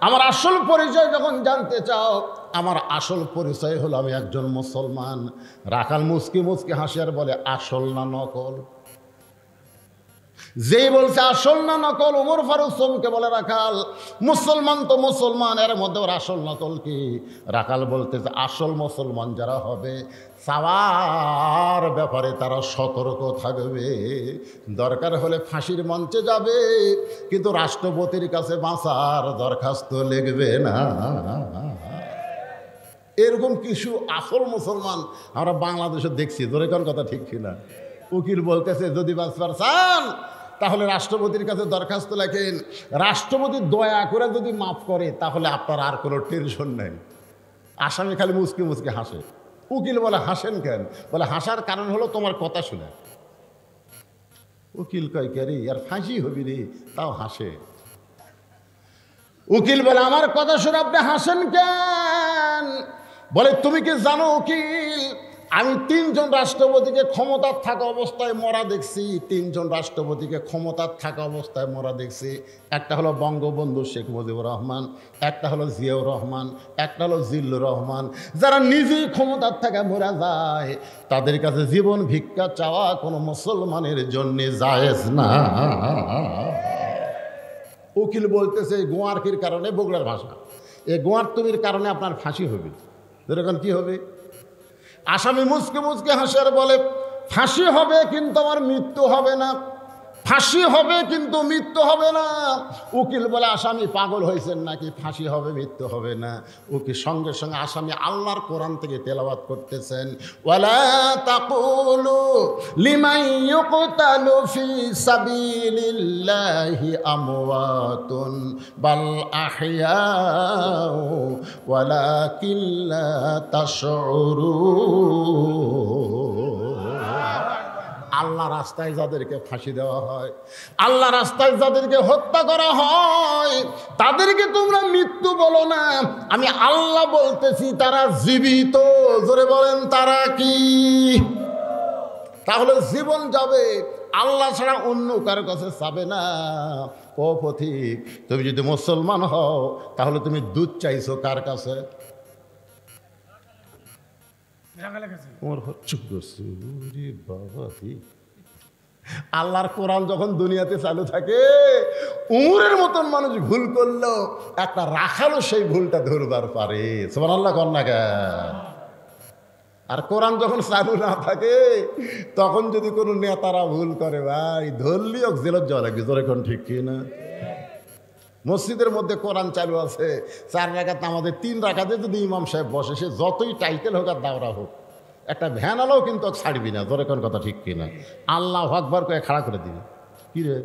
আমার আসল পরিচয় যখন জানতে চাও, আমার আসল পরিচয় হলো আমি একজন মুসলমান। রাখাল মুচকি মুচকি হাসিয়ার বলে আসল না নকল? যেই বলছে আসল না নকল, ওমর ফারুক চমকে বলে রাখাল মুসলমান তো মুসলমান, এর মধ্যে ওর আসল নকল কি? রাখাল বলতেছে আসল মুসলমান যারা হবে চাওয়ার ব্যাপারে তারা সতর্ক থাকবে, দরকার হলে ফাঁসির মঞ্চে যাবে, কিন্তু রাষ্ট্রপতির কাছে বাঁচার দরখাস্ত লিখবে না। এরকম কিছু আসল মুসলমান আমরা বাংলাদেশে দেখছি। ধরে কোন কথা ঠিক কিনা? উকিল বলতেছে যদি বাঁচবার চান তাহলে রাষ্ট্রপতির কাছে দরখাস্ত লেখেন, রাষ্ট্রপতি দয়া করে যদি মাফ করে তাহলে আপনার আর কোনো টেনশন নেই। আসামি খালি মুচকি মুচকি হাসে। উকিল বলে হাসেন কেন? বলে হাসার কারণ হলো তোমার কথা শুনে। উকিল কয় কে রে, আর ফাঁসি হবি রে, তাও হাসে। উকিল বলে আমার কথা শুনে আপনি হাসেন কেন? বলে তুমি কি জানো উকিল, আমি 3 জন রাষ্ট্রপতিকে ক্ষমতার থাকা অবস্থায় মরা দেখছি। 3 জন রাষ্ট্রপতিকে ক্ষমতার থাকা অবস্থায় মরা দেখছি। একটা হলো বঙ্গবন্ধু শেখ মুজিবুর রহমান, একটা হলো জিয়াউর রহমান, একটা হলো জিল্লুর রহমান। যারা নিজেই ক্ষমতার থাকা মরা যায় তাদের কাছে জীবন ভিক্ষা চাওয়া কোনো মুসলমানের জন্য জায়েজ না। উকিল বলতেছে গোয়ারকির কারণে, বগুড়ার ভাষা, এই গোয়ার তুমির কারণে আপনার ফাঁসি হবে। এরকম কি হবে? আসামি মুচকে মুচকে হাসিয়ার বলে ফাঁসি হবে কিন্তু আমার মৃত্যু হবে না, ফাঁসি হবে কিন্তু মৃত্যু হবে না। উকিল বলে আসামি পাগল হয়েছেন নাকি, ফাঁসি হবে মৃত্যু হবে না। উকিল সঙ্গে সঙ্গে আসামি আল্লাহর কোরআন থেকে তেলাওয়াত করতেছেন, ওয়ালা তাকুলু লিমান ইউকতালু ফি সাবিলিল্লাহি আমওয়াতুন বাল আহইয়াউ ওয়ালাকিন লা তাশউরুন। আল্লাহ রাস্তায় যাদেরকে ফাঁসি দেওয়া হয়, আল্লাহ রাস্তায় যাদেরকে হত্যা করা হয় তাদেরকে তোমরা মৃত্যু বলো না, আমি আল্লাহ বলতেছি তারা জীবিত। জোরে বলেন তারা কি? তাহলে জীবন যাবে, আল্লাহ ছাড়া অন্য কারো কাছে যাবে না। ও পথিক, তুমি যদি মুসলমান হও তাহলে তুমি দুধ চাইছো কার কাছে? আল্লাহর কোরআন যখন দুনিয়াতে চালু থাকে, উমরের মতন মানুষ ভুল করলো, একটা রাখালও সেই ভুলটা ধরবার পারে। সুবহানাল্লাহ কন্যা কেন? আর কোরআন যখন চালু না থাকে তখন যদি কোনো নেতারা ভুল করে, ভাই ধরলিও জেলত যাওয়া লাগবে। জোরে কোন ঠিক কি না? মসজিদের মধ্যে কোরআন চালু আছে 4 রাকাত, আমাদের 3 রাকাতে যদি ইমাম সাহেব বসে, সে যতই টাইটেল হোক আর দাওরা হোক, একটা ভ্যানালাও কিন্তু ছাড়বি না। ধরে কোন কথা ঠিক কিনা? আল্লাহু আকবার করে খাড়া করে দিবি। কি রে,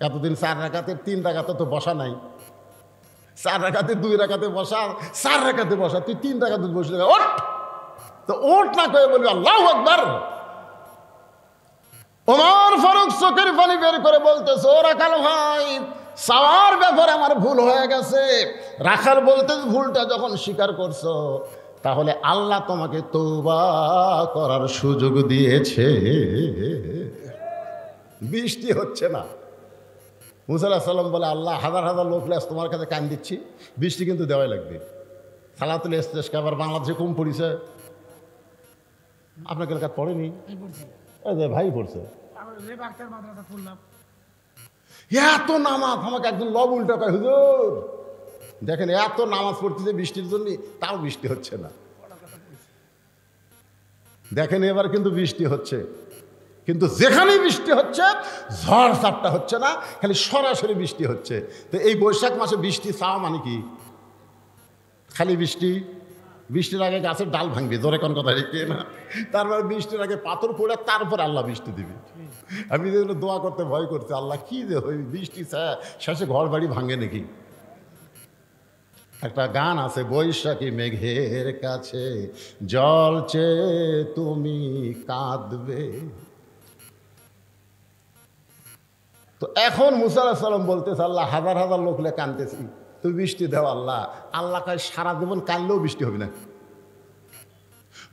এতদিন 4 রাকাতে 3 রাকাতে তো বসা নাই, 4 রাকাতে 2 রাকাতে বসা, 4 রাকাতে বসা, তুই 3 রাকাতে বসে ওঠ, তো ওঠ না করে বলবি আল্লাহু আকবার। ওমর ফারুক চোখের পানি বের করে বলতেছে, ও রাখাল ভাই, চাওয়ার ব্যাপারে আমার ভুল হয়ে গেছে। রাখাল বলতে ভুলটা যখন স্বীকার করছো তাহলে আল্লাহ তোমাকে তওবা করার সুযোগ দিয়েছে। বৃষ্টি হচ্ছে না। মুসা আলাইহিস সালাম বলে, আল্লাহ হাজার হাজার লোক লাস তোমার কাছে কান দিচ্ছি, বৃষ্টি কিন্তু দেওয়াই লাগবে। সালাতুল ইস্তেসকা আবার বাংলাদেশে কম পড়িছে, আপনাকে এলাকায় পড়েনি? ভাই পড়ছে। এত নামাজ, আমাকে একজন লব উল্টা কয়, হুজুর দেখেন এত নামাজ পড়তেছে বৃষ্টির জন্য, তাও বৃষ্টি হচ্ছে না। দেখেন এবার কিন্তু বৃষ্টি হচ্ছে, কিন্তু যেখানেই বৃষ্টি হচ্ছে ঝড় ঝাপটা হচ্ছে না, খালি সরাসরি বৃষ্টি হচ্ছে। তো এই বৈশাখ মাসে বৃষ্টি চাওয়া মানে কি? খালি বৃষ্টি। বৃষ্টির আগে গাছের ডাল ভাঙবে, জোরে কোন কথা রেখে না। তারপর বৃষ্টির আগে পাথর পড়ে তারপর আল্লাহ বৃষ্টি দিবে। আমি যেগুলো দোয়া করতে ভয় করছি, আল্লাহ কি যে ওই বৃষ্টি শেষে ঘর বাড়ি ভাঙে নাকি? একটা গান আছে, বৈশাখী মেঘের কাছে জল চেয়ে তুমি কাঁদবে। তো এখন মুসা আলাইহিস সালাম বলতেছে, আল্লাহ হাজার হাজার লোক লে কাঁদতেছি, তুই বৃষ্টি দেও আল্লাহ। আল্লাহ কয় সারা জীবন কাঁদলেও বৃষ্টি হবে না।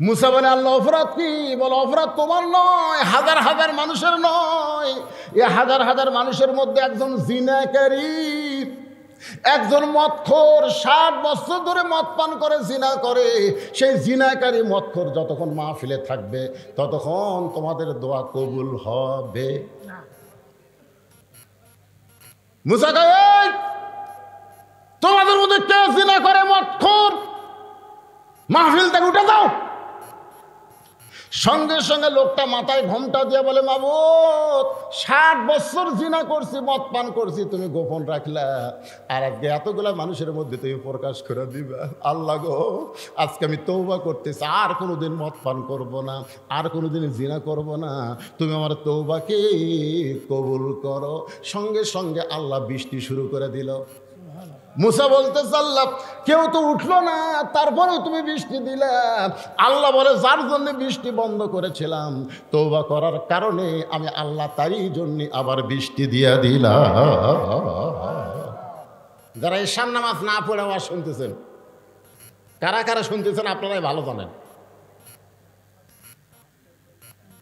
মুসা বলে, আল্লাহ অপরাধ কি? বলে, অপরাধ তোমার নয়, হাজার হাজার মানুষের নয়। এ হাজার হাজার মানুষের মধ্যে একজন জিনাকারী, একজন মদখোর, 60 বছর ধরে মদ পান করে জিনা করে। সেই জিনাকারী মদখোর যতক্ষণ মাহফিলে থাকবে ততক্ষণ তোমাদের দোয়া কবুল হবে। মুসা কয়, তোমাদের মধ্যে কে জিনা করে মদখোর, মাহফিল থেকে উঠে যাও। সঙ্গে সঙ্গে লোকটা মাথায় ঘোমটা দিয়ে বলে, মাবুদ 60 বছর জিনা করছি, মদ পান করছি, তুমি গোপন রাখলা, আর আজকে এতগুলা মানুষের মধ্যে তুমি প্রকাশ করে দিবা। আল্লাহ গো, আজকে আমি তওবা করতেছি, আর কোনোদিন মদ পান করব না, আর কোনোদিন জিনা করব না, তুমি আমার তওবাকে কবুল করো। সঙ্গে সঙ্গে আল্লাহ বৃষ্টি শুরু করে দিল। মুসা বলতে আল্লাহ, কেউ তো উঠলো না, তারপরেও তুমি বৃষ্টি দিলে। আল্লাহ বলে, যার জন্য বৃষ্টি বন্ধ করেছিলাম, তওবা করার কারণে আমি আল্লাহ তারই জন্য আবার বৃষ্টি দিয়ে দিলাম। যারা ঈশান নামাজ না পড়ে আওয়াজ শুনতেছেন, কারা কারা শুনতেছেন আপনারাই ভালো জানেন।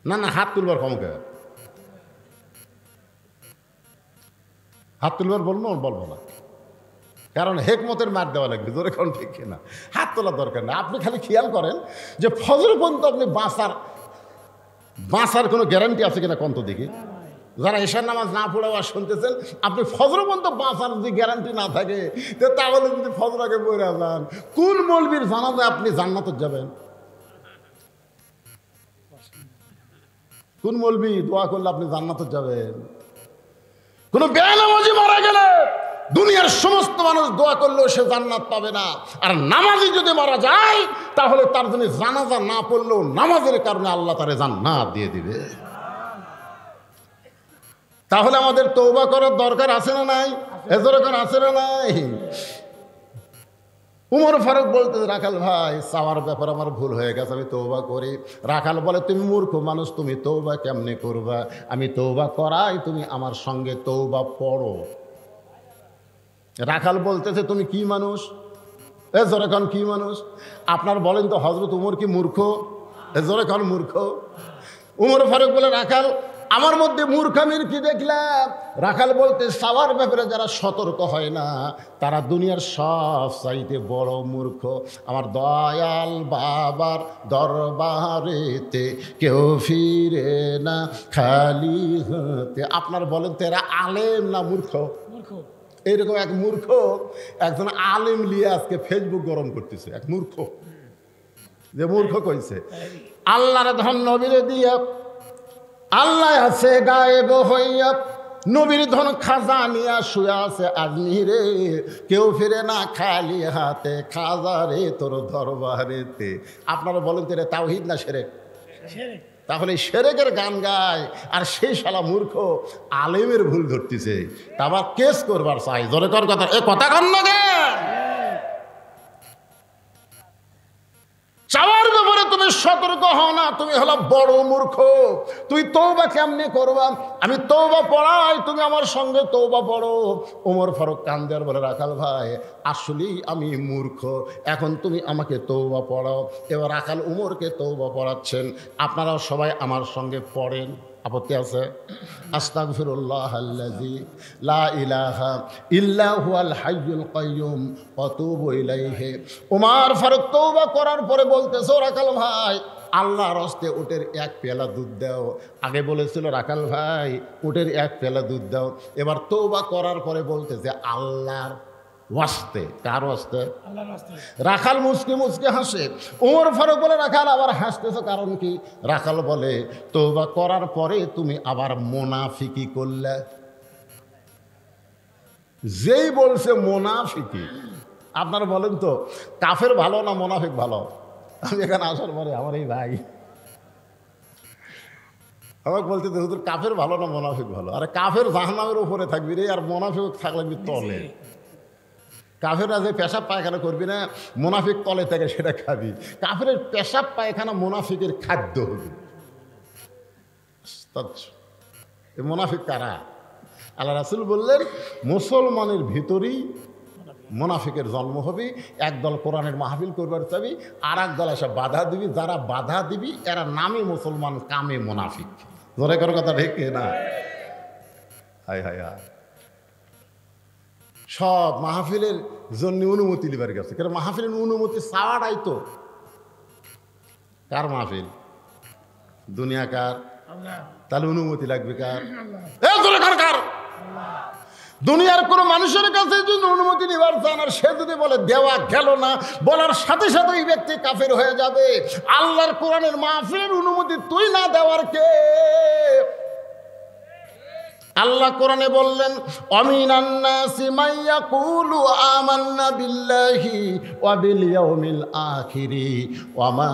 না না, হাত তুলবার ক্ষমতা, হাত তুলবার বলবো না, কারণ হেকমতের মার দেওয়া লাগবে, জোরে কোন ঠিক না, হাত তোলার দরকার না। আপনি খালি খেয়াল করেন যে ফজর পর্যন্ত আপনি বাঁচার কোনো গ্যারান্টি আছে কিনা কন্ত দিকে। যারা ঈশার নামাজ না পড়ে আর শুনতেছেন, আপনি ফজর পর্যন্ত বাঁচার যদি গ্যারান্টি না থাকে, তাহলে যদি ফজর আগে পড়ে যান, কোন মৌলবীর জানাতে আপনি জান্নাতে যাবেন? কোন মৌলবী দোয়া করলে আপনি জান্নাতে যাবেন? কোন বেনামাজি মারা গেলে দুনিয়ার সমস্ত মানুষ দোয়া করলেও সে জান্নাত পাবে না, আর নামাজি যদি মারা যায় তাহলে তার জন্য জানাজা না পড়লেও নামাজের কারণে আল্লাহ তারে জান্নাত দিয়ে দিবে। তাহলে আমাদের তওবা করার দরকার আছে না নাই? এজরকার আছে না নাই? উমর ফারুক বলতে, রাখাল ভাই চাওয়ার ব্যাপার আমার ভুল হয়ে গেছে, আমি তওবা করি। রাখাল বলে, তুমি মূর্খ মানুষ, তুমি তওবা কেমনে করবা? আমি তওবা করাই, তুমি আমার সঙ্গে তওবা পড়ো। রাখাল বলতেছে, তুমি কি মানুষ? এজরকান কি মানুষ? আপনার বলেন তো হযরত উমর কি মূর্খ? এজরকান মূর্খ? উমর ফারুক বলে, রাখাল আমার মধ্যে মূর্খামির কি দেখলাম? রাখাল বলতে, সাওয়ার ব্যাপারে যারা সতর্ক হয় না তারা দুনিয়ার সব চাইতে বড় মূর্খ। আমার দয়াল বাবার দরবারেতে কেউ ফিরে না খালি হাতে। আপনার বলেন তো এরা আলেম না মূর্খ? এইরকম এক মূর্খ একজন আলেম লিয়ে আজকে ফেসবুক গরম করতেছে। এক মূর্খ, যে মূর্খ কইছে আল্লাহর ধন নবীরে দিয়া, আল্লাহ আছে গায়েব হইয়া, নবীর ধন খাজা নিয়া শুয়ে আছে আজমিরে, কেউ ফিরে না খালি হাতে, খাজা রে তোর দরবারেতে। আপনারা বলেন তো এটা তাওহীদ না শিরক? তাহলে শিরকের গান গায়, আর সেই শালা মূর্খ আলেমের ভুল ধরতেছে, তা আবার কেস করবার চাই। জোরে কর কথা, এ কথা কন না গে। চাওয়ার ব্যাপারে তুমি সতর্ক হও না, তুমি হলো বড় মূর্খ। তুই তওবা কেমনে করবা? আমি তওবা পড়াই, তুমি আমার সঙ্গে তওবা পড়ো। ওমর ফারুক কান্দার বলে, রাখাল ভাই আসলেই আমি মূর্খ, এখন তুমি আমাকে তওবা পড়াও। এবার রাখাল উমরকে তওবা পড়াচ্ছেন, আপনারাও সবাই আমার সঙ্গে পড়েন। আপত্তি আছে? আস্তাগফিরুল্লাহাল্লাযী লা ইলাহা ইল্লা হুয়াল হাইয়ুল কাইয়্যুম ওয়া তুবু ইলাইহি। ওমর ফারুক তওবা করার পরে বলতেছে, রাখাল ভাই আল্লাহর হস্তে উটের 1 পেয়ালা দুধ দাও। আগে বলেছিল রাখাল ভাই উটের 1 পেয়ালা দুধ দাও, এবার তওবা করার পরে বলতেছে আল্লাহর ওয়াস্তে। কার ওয়াস্তে? রাখাল মুচকি মুচকি হাসে। ওমর ফারুক বলে, রাখাল আবার হাসতেছ কারণ কি? রাখাল বলে, তওবা করার পরে তুমি আবার মুনাফিকি করলে। যেই বলছে মুনাফিকি, আপনারা বলেন তো কাফের ভালো না মুনাফিক ভালো? আমি এখানে আসার পরে আমার এই ভাই আমাকে বলতে, হুজুর কাফের ভালো না মুনাফিক ভালো? আরে কাফের জাহান্নামের উপরে থাকবি রে, আর মুনাফিক থাকলে তলে। কাফেররা যে পেশাব পায়খানা করবি না, মুনাফিক তলে থেকে সেটা খাবি। কাফের পেশাব পায়খানা মুনাফিকের খাদ্য হবে। মুনাফিক কারা? আল্লাহ রাসূল বললেন, মুসলমানের ভিতরেই মুনাফিকের জন্ম হবে। একদল কোরআনের মাহফিল করবার চাবি, আর একদল এসে বাধা দিবি। যারা বাধা দিবি এরা নামে মুসলমান, কামে মুনাফিক। জোরে করার কথা ঠিক না? হায় হায় হায়, সব মাহফিলের জন্য অনুমতি লিবার গেছে। কারণ মাহফিলের অনুমতি চাওয়াটাই তো কার মাহফিল? দুনিয়া কার? তাহলে অনুমতি লাগবে কার? কার? দুনিয়ার কোনো মানুষের কাছে যদি অনুমতি নিবার চান আর সে যদি বলে দেওয়া গেল না, বলার সাথে সাথে ওই ব্যক্তি কাফের হয়ে যাবে। আল্লাহর কোরআনের মাহফিলের অনুমতি তুই না দেওয়ার কে? আল্লাহ কোরআনে বললেন, অমিনান নাসি মাইয়াকুলু আমান্না বিল্লাহি ওয়া বিল ইয়াউমিল আখিরি ওয়া মা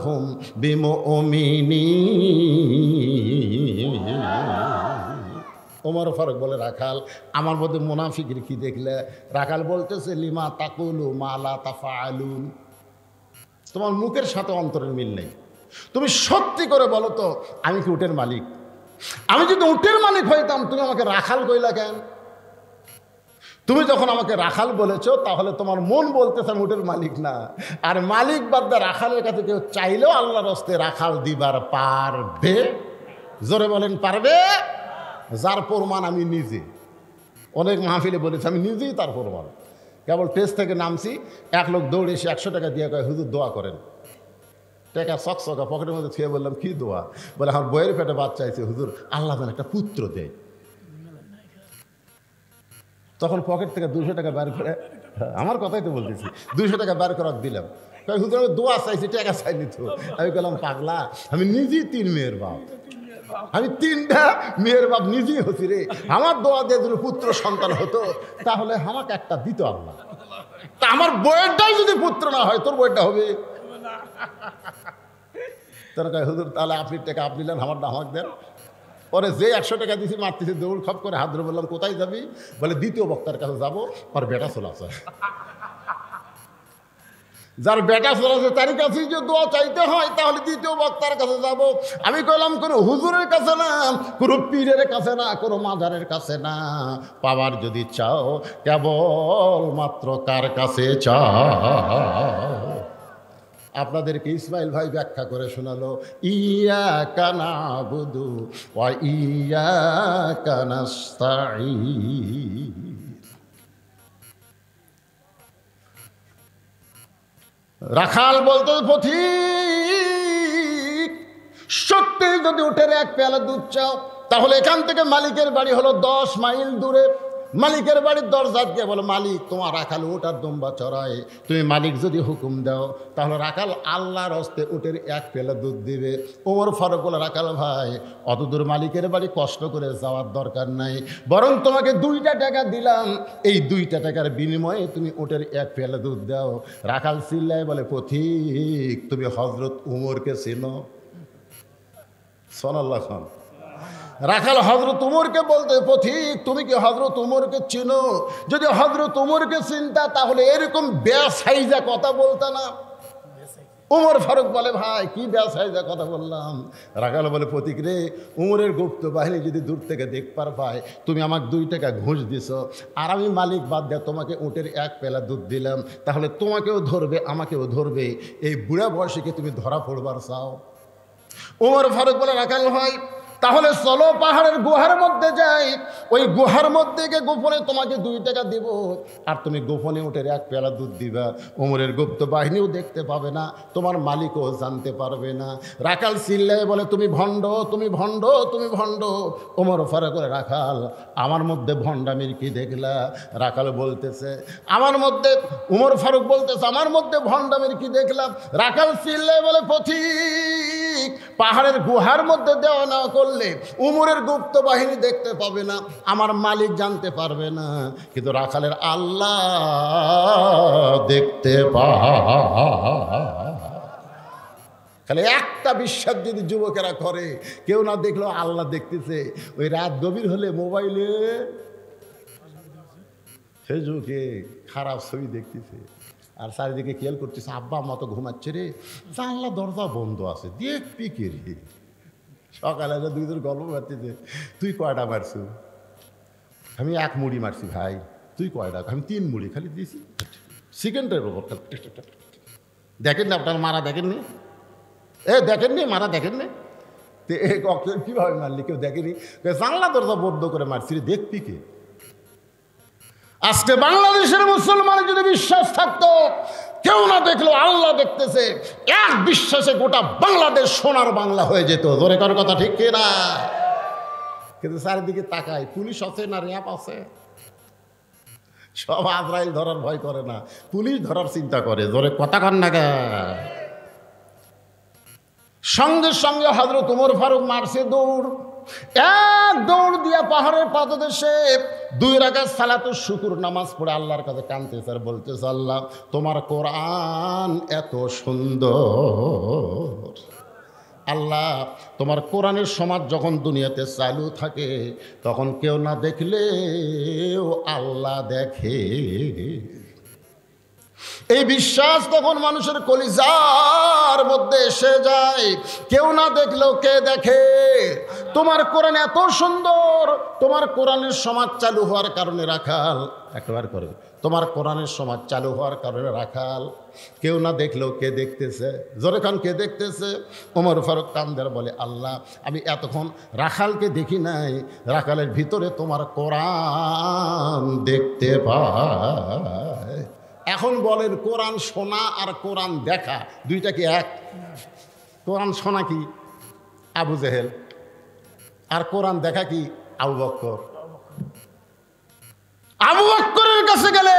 হুম বিমুমিনিন। ওমর ফারুক বলে, রাখাল আমার মধ্যে মুনাফিকের কি দেখলে? রাখাল বলতেছে, লিমা তাকুলু মা লা তাফআলুন। তোমার মুখের সাথে অন্তরের মিল নেই। তুমি সত্যি করে বলো তো, আমি কি উটের মালিক? আমি যদি উটের মালিক হইতাম তুমি আমাকে রাখাল কইলা কেন? তুমি যখন আমাকে রাখাল বলেছো তাহলে তোমার মন বলতেছে আমি উটের মালিক না। আর মালিক বাদ দিয়ে রাখালের কাছে কেউ চাইলেও আল্লাহর হস্তে রাখাল দিবার পারবে? জোরে বলেন, পারবে? যার প্রমাণ আমি নিজে। অনেক মাহফিলে বলেছি আমি নিজেই তার প্রমাণ। কেবল টেস্ট থেকে নামছি, এক লোক দৌড়ে এসে 100 টাকা দিয়ে কয়, হুজুর দোয়া করেন। টাকা চকচকা পকেটের মধ্যে ছুঁয়ে বললাম, কি দোয়া? বলে, আমার বইয়ের পেটে বাচ্চা আছে হুজুর, আল্লাহ যেন একটা পুত্র দেয়। তখন পকেট থেকে 200 টাকা বের করে, আমার কথাই তো বলতেছি, 200 টাকা বের করার দিলাম। হুজুর আমি দোয়া চাইছি, টাকা চাইনি তো। আমি বললাম, পাগলা, আমি নিজেই 3 মেয়ের বাপ, আমি 3টা মেয়ের বাপ নিজেই হচ্ছি রে। আমার দোয়া দিয়ে যদি পুত্র সন্তান হতো তাহলে আমাকে একটা দিত আল্লাহ। তা আমার বইয়েরটাই যদি পুত্র না হয়, তোর বইটা হবে? তারা কয়, হুজুর তাহলে আপনি টাকা আপনি নেন, আমারটা আমাকে দেন। পরে যে 100 টাকা দিয়েছি মারতেছি, দৌড় খপ করে হাত ধরে বললাম, কোথায় যাবি? বলে, দ্বিতীয় বক্তার কাছে যাবো, ওর বেটা চলে আসে। যার বেটা চলে আসে তার কাছে যে দোয়া চাইতে হয় তাহলে দ্বিতীয় বক্তার কাছে যাব। আমি কইলাম, কোনো হুজুরের কাছে না, কোনো পীরের কাছে না, কোনো মাজারের কাছে না। পাওয়ার যদি চাও কেবল মাত্র কার কাছে চাও? আপনাদেরকে ইসমাইল ভাই ব্যাখ্যা করে শোনালো, ইয়াকা নাবুদু ওয়া ইয়াকা নাস্তাঈন। রাখাল বলতে, পথিক সত্যি যদি উঠের 1 পেয়ালা দুধ চাও তাহলে এখান থেকে মালিকের বাড়ি হলো 10 মাইল দূরে। মালিকের বাড়ির দরজা গিয়ে বলো, মালিক তোমার রাখাল উট আর দুম্বা চড়ায়, তুমি মালিক যদি হুকুম দাও তাহলে রাখাল আল্লাহর হস্তে উটের 1 পেয়ালা দুধ দিবে। ওমর ফারুক বলে, রাখাল ভাই অত দূর মালিকের বাড়ি কষ্ট করে যাওয়ার দরকার নাই, বরং তোমাকে 2টা টাকা দিলাম, এই 2টা টাকার বিনিময়ে তুমি উটের 1 পেয়ালা দুধ দাও। রাখাল চিল্লায় বলে, পথিক তুমি হজরত উমরকে চেনো? সাল্লাল্লাহু আলাইহি ওয়াসাল্লাম। রাখাল হজরত উমরকে বলতে, পথিক তুমি কি হজরত উমরকে চিনো? যদি হজরত উমরকে চিনতা তাহলে এরকম বেসাইজা কথা বলতা না। উমর ফারুক বলে, ভাই কি বেসাইজা কথা বললাম? রাখাল বলে, পথিক রে, উমরের গুপ্ত বাহিনী যদি দূর থেকে দেখবার পায় তুমি আমাকে 2 টাকা ঘুষ দিছ, আর আমি মালিক বাদ দিয়ে তোমাকে উটের 1 পেলা দুধ দিলাম, তাহলে তোমাকেও ধরবে আমাকেও ধরবে। এই বুড়া বয়সে কি তুমি ধরা পড়বার চাও? উমর ফারুক বলে, রাখাল ভাই তাহলে চলো পাহাড়ের গুহার মধ্যে যাই, ওই গুহার মধ্যে গিয়ে গোপনে তোমাকে 2 টাকা দিব, আর তুমি গোপনে উটের 1 পেয়ালা দুধ দিবা। উমরের গুপ্ত বাহিনীও দেখতে পাবে না, তোমার মালিকও জানতে পারবে না। রাখাল চিল্লায় বলে, তুমি ভণ্ড, তুমি ভণ্ড, তুমি ভণ্ড। উমর ফারুক করে, রাখাল আমার মধ্যে ভণ্ডামির কি দেখলা? রাখাল বলতেছে, আমার মধ্যে, উমর ফারুক বলতেছে, আমার মধ্যে ভণ্ডামির কি দেখলাম? রাখাল চিল্লায় বলে, পথিক পাহাড়ের গুহার মধ্যে দেওয়া না করলে উমরের গুপ্ত বাহিনী দেখতে পাবে না, আমার মালিক জানতে পারবে না, কিন্তু রাখালের আল্লাহ দেখতে খালি একটা বিশ্বাস যদি যুবকেরা করে, কেউ না দেখলেও আল্লাহ দেখতেছে। ওই রাত গভীর হলে মোবাইলে ফেসবুকে খারাপ ছবি দেখতেছে, আর চারিদিকে খেয়াল করতেছে, আব্বা আম্মা তো ঘুমাচ্ছে রে, জানলা দরজা বন্ধ আছে, দেখবি কে রে? সকালে 2 জন গল্প মারতেছে, তুই কয়টা মারছু? আমি 1 মুড়ি মারছি। ভাই তুই কয়টা? আমি 3 মুড়ি খালি দিয়েছি, সেকেন্ডের ওপর। দেখেন না আপনার মারা, দেখেননি? দেখেননি মারা, দেখেননি? তো কীভাবে মারলি? কেউ দেখেনি, জানলা দরজা বন্ধ করে মারছি রে, দেখবি কে? আজকে বাংলাদেশের মুসলমান যদি বিশ্বাস থাকতো, কেউ না দেখলো আল্লাহ দেখতেছে, এক বিশ্বাসে গোটা বাংলাদেশ সোনার বাংলা হয়ে যেত। জোরে কার কথা ঠিক কিনা? কিন্তু চারিদিকে তাকাই, পুলিশ আছে না র্যাব আছে? সব আজরাইল ধরার ভয় করে না, পুলিশ ধরার চিন্তা করে। জোরে কথা কন না কে? সঙ্গে সঙ্গে হযরত ওমর ফারুক মারছে দৌড়, এক দৌড় দিয়া পাহাড়ের পাদদেশে 2 রাকাত সালাতুশ শুকর নামাজ পড়ে আল্লাহর কাছে কাঁদতেছে আর বলতেছে, আল্লাহ তোমার কোরআন এত সুন্দর, আল্লাহ তোমার কোরআনের সমাজ যখন দুনিয়াতে চালু থাকে তখন কেউ না দেখলেও আল্লাহ দেখে। এই বিশ্বাস তখন মানুষের কলিজার মধ্যে এসে যায়, কেউ না দেখলেও কে দেখে। তোমার কোরআন এত সুন্দর, তোমার কোরআনের সমাজ চালু হওয়ার কারণে রাখাল, একবার করে, তোমার কোরআনের সমাজ চালু হওয়ার কারণে রাখাল, কেউ না দেখলেও কে দেখতেছে? জোরে খান, কে দেখতেছে? ওমর ফারুক কান্দার বলে, আল্লাহ আমি এতক্ষণ রাখালকে দেখি নাই, রাখালের ভিতরে তোমার কোরআন দেখতে পাই। এখন বলেন, কোরআন শোনা আর কোরআন দেখা দুইটা কি এক? কোরআন শোনা কি আবু জেহেল, আর কোরআন দেখা কি আবু বকর। আবু বকরের কাছে গেলে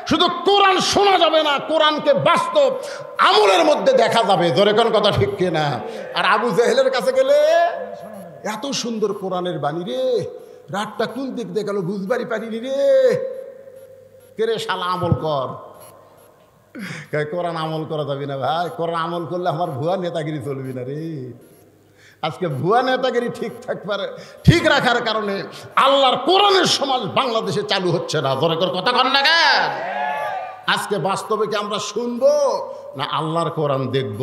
শুধু কোরআন শোনা যাবে না, কোরআনকে বাস্তব আমলের মধ্যে দেখা যাবে। জোরে কোন কথা ঠিক কিনা? আর আবু জেহেলের কাছে গেলে এত সুন্দর কোরআনের বাণী রে, রাতটা কোন দিক দিয়ে গেল বুঝবারই পারিনি রে, কে রে শালা আমল কর। কোরআন আমল করা যাবে না ভাই, কোরআন আমল করলে আমার ভুয়া নেতাগিরি চলবি না রে। আজকে ভুয়া নেতাগিরি ঠিক রাখার কারণে আল্লাহর কোরআনের সমাজ বাংলাদেশে চালু হচ্ছে না। জোরে করে কথা কন না কেন? আজকে বাস্তবে কি আমরা শুনবো না আল্লাহর কোরআন দেখব?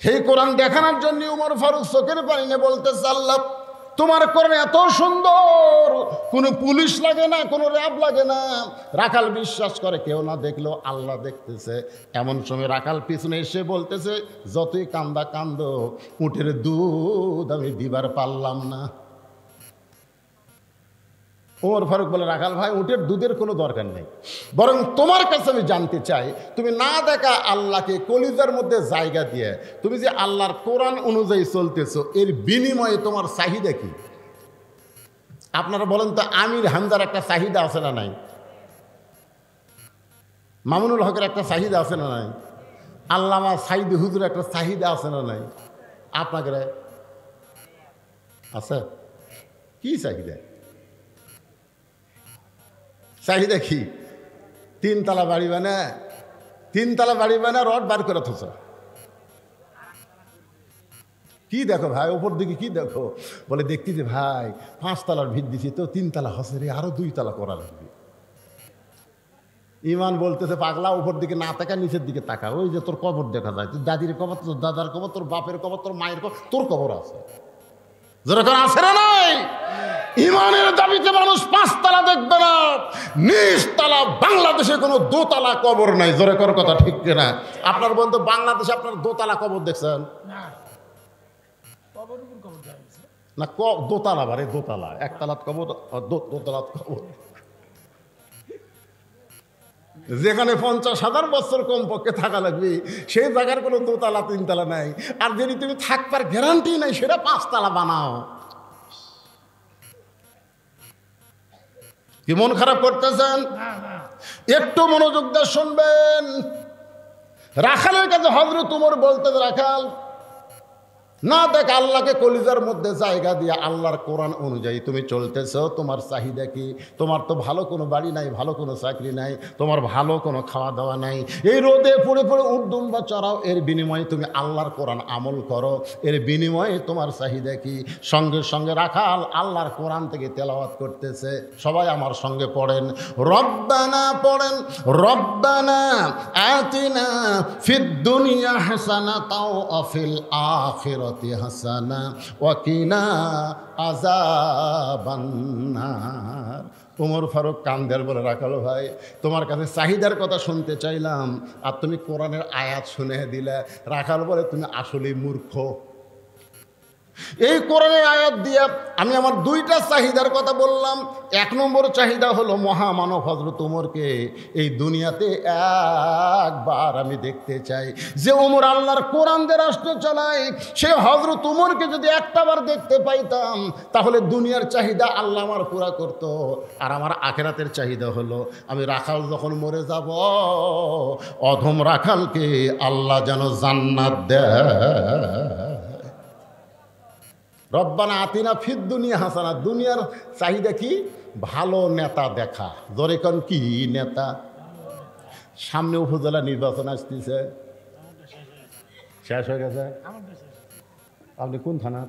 সেই কোরআন দেখানোর জন্য ওমর ফারুক চোখের পানি নিয়ে বলতেছে, আল্লাহ তোমার কোরআন এত সুন্দর, কোনো পুলিশ লাগে না, কোনো র্যাব লাগে না, রাখাল বিশ্বাস করে কেউ না দেখলেও আল্লাহ দেখতেছে। এমন সময় রাখাল পিছনে এসে বলতেছে, যতই কান্দা কান্দো, উটের দুধ আমি দিবার পারলাম না। ওমর ফারুক বলে, রাখাল ভাই উটের দুধের কোনো দরকার নেই, বরং তোমার কাছে আমি জানতে চাই, তুমি না দেখা আল্লাহকে কলিজার মধ্যে জায়গা দিয়ে তুমি যে আল্লাহর কোরআন অনুযায়ী চলতেছো, এর বিনিময়ে তোমার চাহিদা কি? আপনারা বলেন তো, আমির হামজার একটা চাহিদা আছে না নাই? মামুনুল হকের একটা চাহিদা আছে না নাই? আল্লামা সাইদি হুজুর একটা চাহিদা আছে না নাই? আপনাকে আছে? কি চাহিদা? চাহিদা কি? 3 তলা বাড়ি বানা, 3 তলা বাড়ি বানা, রড বার করে থোস। কি দেখো ভাই ওপর দিকে, কি দেখো? বলে দেখতে যে ভাই 5 তলার ভিত দিছি তো 3 তলা হসে রে, আরো 2 তলা করা লাগবে। ইমান বলতেছে, পাগলা উপর দিকে না তাকা, নিচের দিকে তাকা, ওই যে তোর কবর দেখা যায়, তোর দাদির কবর, তোর দাদার কবর, তোর বাপের কবর, তোর মায়ের কবর, তোর কবর আছে। যেরকম আছে না নাই? ইমানের দাবিতে মানুষ 5 তলা দেখবে না, নিচ তলা। বাংলাদেশে কোনো 2 তলা কবর নাই। জোরে কর কথা ঠিক কিনা? আপনার বন্ধু বাংলাদেশে আপনার 2 তলা কবর দেখছেন না? 2 তলা বারে 2 তলা, 1 তলাত কবর, 2 তলাত কবর। যেখানে 50,000 বছর কমপক্ষে থাকা লাগবে, সেই জায়গার কোনো 2 তলা 3 তলা নাই। আর যদি তুমি থাকবার গ্যারান্টি নাই, সেটা 5 তলা বানাও। কি মন খারাপ করতেছেন? একটু মনোযোগ দিয়ে শুনবেন। রাখালের কাছে হযরত ওমর বলতে, রাখাল না দেখ আল্লাহকে কলিজার মধ্যে জায়গা দিয়ে আল্লাহর কোরআন অনুযায়ী তুমি চলতেছো, তোমার চাহিদা কি? তোমার তো ভালো কোনো বাড়ি নাই, ভালো কোনো চাকরি নাই, তোমার ভালো কোনো খাওয়া দাওয়া নাই, এই রোদে পড়ে পড়ে উটদুম্বা চড়াও, এর বিনিময়ে তুমি আল্লাহর কোরআন আমল করো, এর বিনিময়ে তোমার চাহিদা কি? সঙ্গে সঙ্গে রাখাল আল্লাহর কোরআন থেকে তেলাওয়াত করতেছে। সবাই আমার সঙ্গে পড়েন, রব্বানা পড়েন, রব্বানা আতিনা ফিদ দুনিয়া হাসানাতাও ওয়া ফিল আখিরাতি হাসানা ওয়া কিনা আযাবান নার। ওমর ফারুক কান্দের বলে, রাখাল ভাই তোমার কাছে চাহিদার কথা শুনতে চাইলাম, আর তুমি কোরআনের আয়াত শুনে দিলে। রাখাল বলে, তুমি আসলেই মূর্খ। এই কোরআনের আয়াত দিয়ে আমি আমার দুইটা চাহিদার কথা বললাম। এক নম্বর চাহিদা হলো মহামানব হযরত ওমরকে এই দুনিয়াতে একবার আমি দেখতে চাই। যে ওমর আল্লাহর কোরআন দিয়ে রাষ্ট্র চালায়, সে হযরত ওমরকে যদি একটাবার দেখতে পাইতাম তাহলে দুনিয়ার চাহিদা আল্লাহ আমার পুরা করত। আর আমার আখিরাতের চাহিদা হলো আমি রাখাল যখন মরে যাব, অধম রাখালকে আল্লাহ যেন জান্নাত দেয়। রব্বানা আতিনা ফিদ দুনিয়া হাসানা, দুনিয়ার চাহিদা কি? ভালো নেতা দেখা। জোরে কোন কি নেতা? সামনে উপজেলা নির্বাচন আসতেছে, শেষ হয়ে গেছে। আপনি কোন থানা?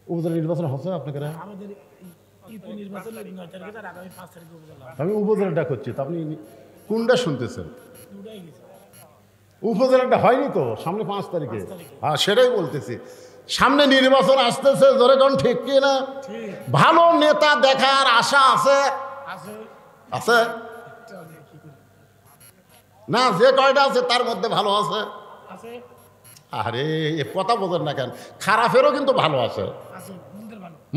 উপজেলা নির্বাচন হচ্ছে আপনাকে? আমি উপজেলাটা করছি, তো আপনি কোনটা শুনতেছেন? উপজেলাটা হয়নি তো, সামনে 5 তারিখে। হ্যাঁ, সেটাই বলতেছি, সামনে নির্বাচন আসতেছে। ধরে কোন ঠিক কি না? ভালো নেতা দেখার আশা আছে? আছে না? যে কয়টা আছে তার মধ্যে ভালো আছে? আরে এ কথা বোঝেন না কেন? খারাপেরও কিন্তু ভালো আছে,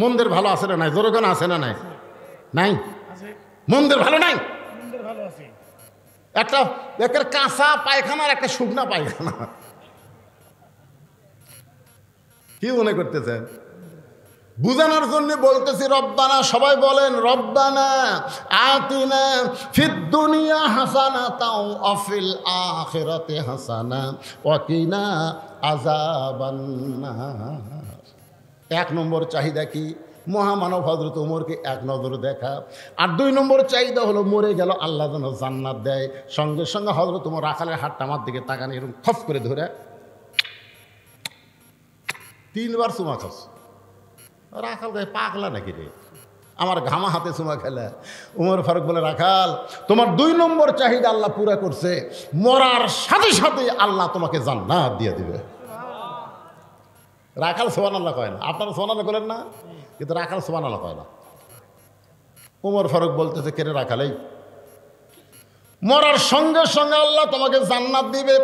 মন্দের ভালো আছে না নাই? জোরে কোন আছে না নাই? নাই, মন্দের ভালো নাই। একটা একের কাঁচা পায়খানা আর একটা শুকনা পায়খানা। কি মনে করতেছেন? বুঝানোর জন্য বলতেছি। রব্বানা, সবাই বলেন রব্বানা আতিনা ফিদ দুনিয়া হাসানাতাও ওয়া ফিল আখিরাতি হাসানা ওয়া কিনা আযাবান্নার। 1 নম্বর চাহিদা কি? মহামানব হযরত ওমরকে এক নজর দেখা। আর 2 নম্বর চাহিদা হলো মরে গেল আল্লাহ যেন জান্নাত দেয়। সঙ্গে সঙ্গে হযরত ওমর রাখালের হাতটা আমার দিকে তাকানি, এরকম খপ করে ধরে 3 বার চুমা খাস। রাখাল গায়ে পাগলা নাকি রে, আমার ঘামা হাতে চুমা খেলে। ওমর ফারুক বলে, রাখাল তোমার 2 নম্বর চাহিদা আল্লাহ পুরা করছে, মরার সাথে সাথে আল্লাহ তোমাকে জান্নাত দিয়ে দিবে। রাখাল সুবহানাল্লাহ কয় না, আপনারা সুবহানাল্লাহ বলেন না, কিন্তু রাখাল সুবহানাল্লাহ কয় না। ওমর ফারুক বলতেছে, কে রে রাখাল, এই মরার সঙ্গে সঙ্গে আল্লাহ তোমাকে জান্নাত দিবে,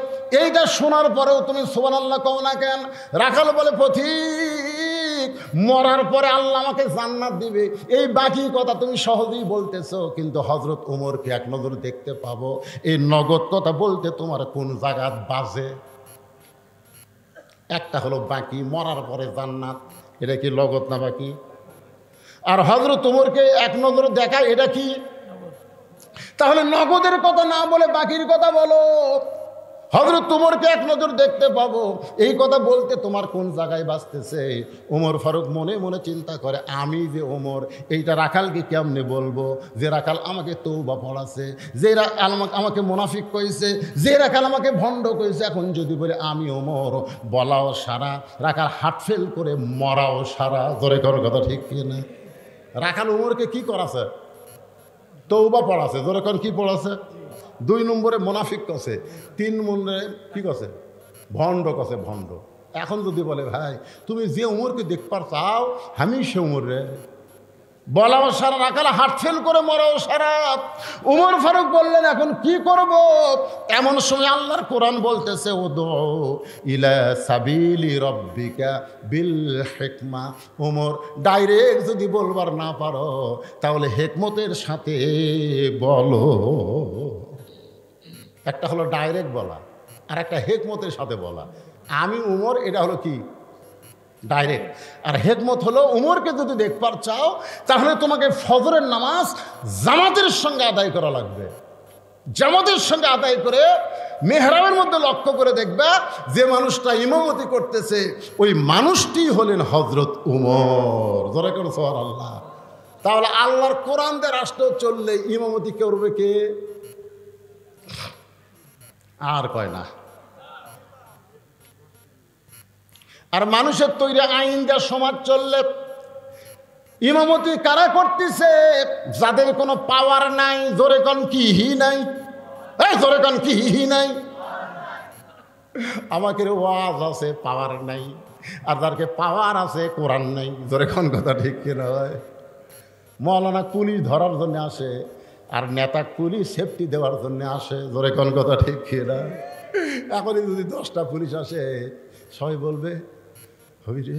এইটা শোনার পরেও তুমি সুবহানাল্লাহ কও না কেন? রাখাল বলে, পথিক মরার পরে আল্লাহ আমাকে জান্নাত দিবে, এই বাকি কথা তুমি সহজেই বলতেছো, কিন্তু হযরত ওমরকে এক নজর দেখতে পাবো, এই নগদ কথা বলতে তোমার কোন জায়গা বাজে? একটা হলো বাকি, মরার পরে জান্নাত, এটা কি নগদ না বাকি? আর হযরত ওমরকে এক নজর দেখা, এটা কি? তাহলে নগদের কথা না বলে বাকির কথা বলো। হযরত ওমরকে এক নজর দেখতে পাবো, এই কথা বলতে তোমার কোন জায়গায় বাঁচতেছে? ওমর ফারুক মনে মনে চিন্তা করে, আমি যে ওমর, এইটা রাখালকে কেমনে বলবো? যে রাখাল আমাকে তওবা পড়াছে, যে রাখাল আমাকে মুনাফিক কইছে, যে রাখাল আমাকে ভণ্ড কইছে, এখন যদি বলে আমি ওমর, বলাও সারা, রাখাল হার্ট ফেল করে মরাও সারা। জোরে কর কথা ঠিক কি না? রাখাল ওমরকে কি করাছে? তওবা পড়াছে। জোরে কোন কি পড়াছে? 2 নম্বরে মুনাফিক কছে, 3 নম্বরে কি কছে? ভণ্ড কছে, ভণ্ড। এখন যদি বলে, ভাই তুমি যে উমরকে দেখবার চাও, আমি সে উমর রে, বলাও সারা, রাখাল হার্ট ফেল করে মরাও সারা। উমর ফারুক বললেন, এখন কি করব? এমন সময় আল্লাহর কোরআন বলতেছে, উদউ ইলা সাবিলি রব্বিকা বিল হিকমা। উমর ডাইরেক্ট যদি বলবার না পারো, তাহলে হিকমতের সাথে বলো। একটা হলো ডাইরেক্ট বলা, আর একটা হিকমতের সাথে বলা। আমি উমর, এটা হলো কি? ডাইরেক্ট। আর হিকমত হলো, উমরকে যদি দেখবার চাও তাহলে তোমাকে ফজরের নামাজ জামাতের সঙ্গে আদায় করা লাগবে। জামাতের সঙ্গে আদায় করে মেহরাবের মধ্যে লক্ষ্য করে দেখবা, যে মানুষটা ইমামতি করতেছে ওই মানুষটি হলেন হযরত উমর। জোরে করে সুবহানাল্লাহ। তাহলে আল্লাহর কোরআন দিয়ে রাষ্ট্র চললে ইমামতি করবে কে? আর কয় না। আর মানুষের তৈরি আইন যা সমাজ চললে ইমামতি কারা করতেছে? যাদের কোনো পাওয়ার নাই। জোরে কোন কি হি নাই? এই জোরে কোন কি হি নাই? আমাকে ওয়াজ আছে, পাওয়ার নাই। আর যারকে পাওয়ার আছে, কোরআন নাই। জোরে কোন কথা ঠিক কিনা? মৌলানা পুলিশ ধরার জন্য আসে, আর নেতা পুলিশ সেফটি দেওয়ার জন্য আসে। জোরে কোন কথা ঠিক কিনা? এখনই যদি 10টা পুলিশ আসে, সবাই বলবে রে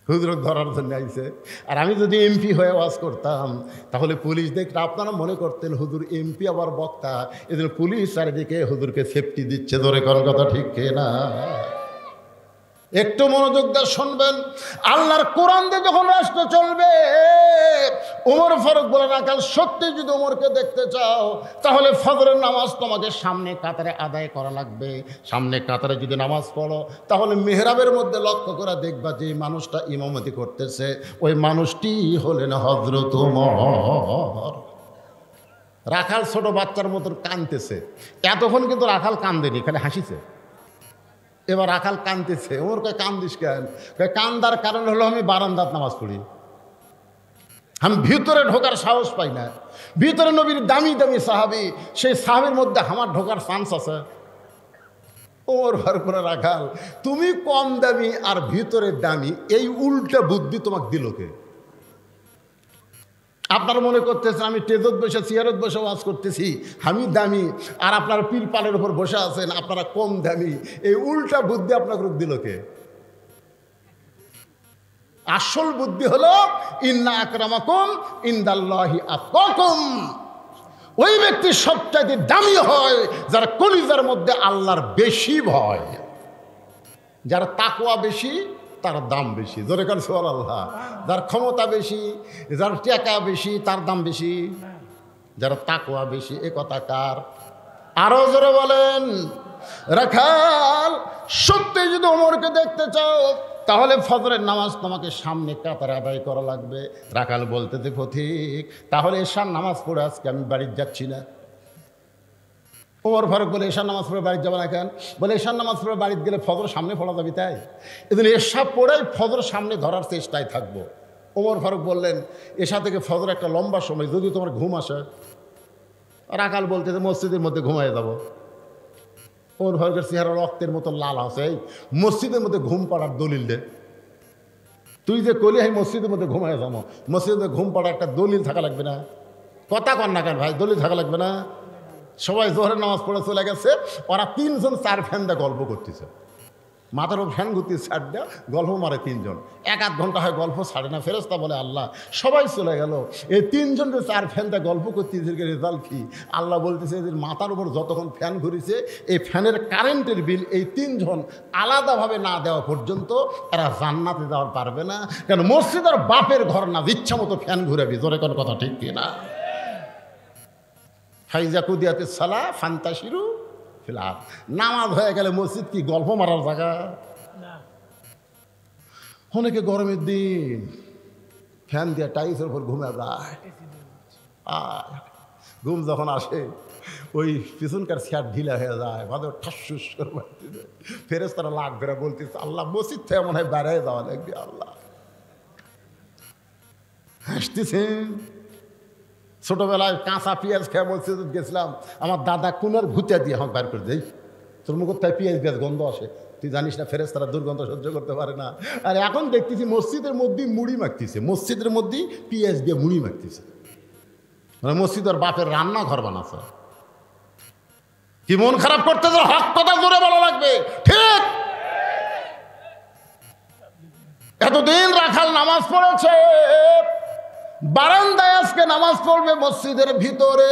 হুজুর ধরার জন্য আইছে। আর আমি যদি এমপি হয়ে ওয়াজ করতাম তাহলে পুলিশ দেখলে আপনারা মনে করতেন হুজুর এমপি আবার বক্তা, এদের পুলিশ চারিদিকে হুজুরকে সেফটি দিচ্ছে। ধরে কোন কথা ঠিক না? একটু মনোযোগ দিয়ে শুনবেন। আল্লাহর কোরআন দিয়ে যখন রাষ্ট্র চলবে, ওমর ফারুক বলে রাখাল সত্যি যদি ওমরকে দেখতে চাও তাহলে ফজরের নামাজ তোমাকে সামনে কাতারে আদায় করা লাগবে। সামনে কাতারে যদি নামাজ পড়ো তাহলে মেহরাবের মধ্যে লক্ষ্য করে দেখবা যে মানুষটা ইমামতি করতেছে ওই মানুষটি হলেন হযরত ওমর। রাখাল ছোট বাচ্চার মতন কাঁদতেছে, এতক্ষণ কিন্তু রাখাল কান্দেনি, খালি হাসিছে। এবার রাখাল কাঁদতেছে, ওর কয় কান্দিস কেন? কান্দার কারণ হলো আমি বারান্দাত নামাজ পড়ি, আমি ভিতরে ঢোকার সাহস পাই না। ভিতরে নবীর দামি দামি সাহাবি, সেই সাহাবির মধ্যে আমার ঢোকার চান্স আছে। ওর ঘর করে রাখাল তুমি কম দামি আর ভিতরে দামি, এই উল্টা বুদ্ধি তোমাকে দিল কে? আপনারা মনে করতেছেন আমি টেজত বসে চেয়ারত বসে ওয়াজ করতেছি, আমি দামি, আর আপনারা পিলপালের উপর বসে আছেন আপনারা কম দামি। এই উল্টা বুদ্ধি আপনাকে দিল কে? আসল বুদ্ধি হলো ইন্না আকরামাকুম ইনদাল্লাহি আতকাকুম। ওই ব্যক্তি সবচাইতে দামি হয় যার কলিজার মধ্যে আল্লাহর বেশি ভয়। যার তাকওয়া বেশি তার দাম বেশি। জোরে কার সুবহানাল্লাহ। যার ক্ষমতা বেশি, যার টাকা বেশি তার দাম বেশি। যার তাকওয়া বেশি, এ কথা কার? আরো জোরে বলেন। রাখাল সত্যি যদি ওমরকে দেখতে চাও তাহলে ফজরের নামাজ তোমাকে সামনে কাতারে আদায় করা লাগবে। রাখাল বলতে যে পথিক তাহলে এশার নামাজ পড়ে আজকে আমি বাড়ি যাচ্ছি না। ওমর ফারুক বলে এশার নামাজ পড়ে বাড়ি যাবে না কেন? বলে এশার নামাজ পড়ে বাড়িতে গেলে ফজর সামনে পড়া যাবে, তাই এদিন এশা পড়েই ফজর সামনে ধরার চেষ্টায় থাকবো। ওমর ফারুক বললেন এশা থেকে ফজর একটা লম্বা সময়, যদি তোমার ঘুম আসে। রাখাল বলতে যে মসজিদের মধ্যে ঘুমায় যাব। ওমর ফারুকের চেহারা রক্তের মতো লাল আছে। এই মসজিদের মধ্যে ঘুম পাড়ার দলিল দে। তুই যে কলি এই মসজিদের মধ্যে ঘুমায় যাবো, মসজিদে ঘুম পাড়ার একটা দলিল থাকা লাগবে না? কথা কন না কেন ভাই? দলিল থাকা লাগবে না? সবাই জোহরের নামাজ পড়ে চলে গেছে, ওরা তিনজন চার ফ্যান দিয়ে গল্প করতেছে, মাথার উপর ফ্যান ঘুরতে ছাড় দেওয়া, গল্প মারে তিনজন। 1-8 ঘন্টা হয় গল্প ছাড়ে না। ফেরেশতা বলে আল্লাহ সবাই চলে গেল, এই তিনজন যে চার ফ্যান দিয়ে গল্প করতেছে রেজাল্ট কি? আল্লাহ বলতেছে এদের মাথার উপর যতক্ষণ ফ্যান ঘুরেছে এই ফ্যানের কারেন্টের বিল এই তিনজন আলাদাভাবে না দেওয়া পর্যন্ত এরা জান্নাতে যাওয়ার পারবে না। কেন? মসজিদের বাপের ঘর না, ইচ্ছা মতো ফ্যান ঘুরাবি। জোরে কোন কথা ঠিক কিনা? ফাইজা কুদিয়াতে সালা ফান্তাশিরু ফিল আরদ। নামাজ হয়ে গেলে মসজিদ কি গল্প মারার জায়গা? অনেকে গরমের দিন ফ্যান দিয়ে টাইলসের উপর ঘুমে যায়। ঘুম যখন আসে ওই পিছনকার চেয়ার ঢিলা হয়ে যায়, ভালো ঠাসুস করে বাড়তেছে। ফেরেশতারা লাখ ধরে বলতেছে আল্লাহ মসজিদ থেকে মনে হয় বেড়ায় যাওয়া লাগবে। আল্লাহ হাসতেছেন। ছোটবেলায় কাঁচা পেঁয়াজ খেয়ে মসজিদে গেছিলাম, আমার দাদা কোনার ভুতিয়া দিয়ে আমাকে বার করে দেয়, তোর মুখ তাই পেঁয়াজ গন্ধ আসে, তুই জানিস না ফেরেশতারা দুর্গন্ধ সহ্য করতে পারে না। আর এখন দেখতেছি মসজিদের মধ্যেই মুড়ি মাখতেছে, মসজিদের মধ্যেই পেঁয়াজ দিয়ে মুড়ি মাখতেছে। মানে মসজিদের বাপের রান্নাঘর বানাচ্ছে। কি মন খারাপ করতে হক কথা জোরে বলা লাগবে, ঠিক? এতদিন রাখাল নামাজ পড়েছে, বারান্দায় আজকে নামাজ পড়বে মসজিদের ভিতরে।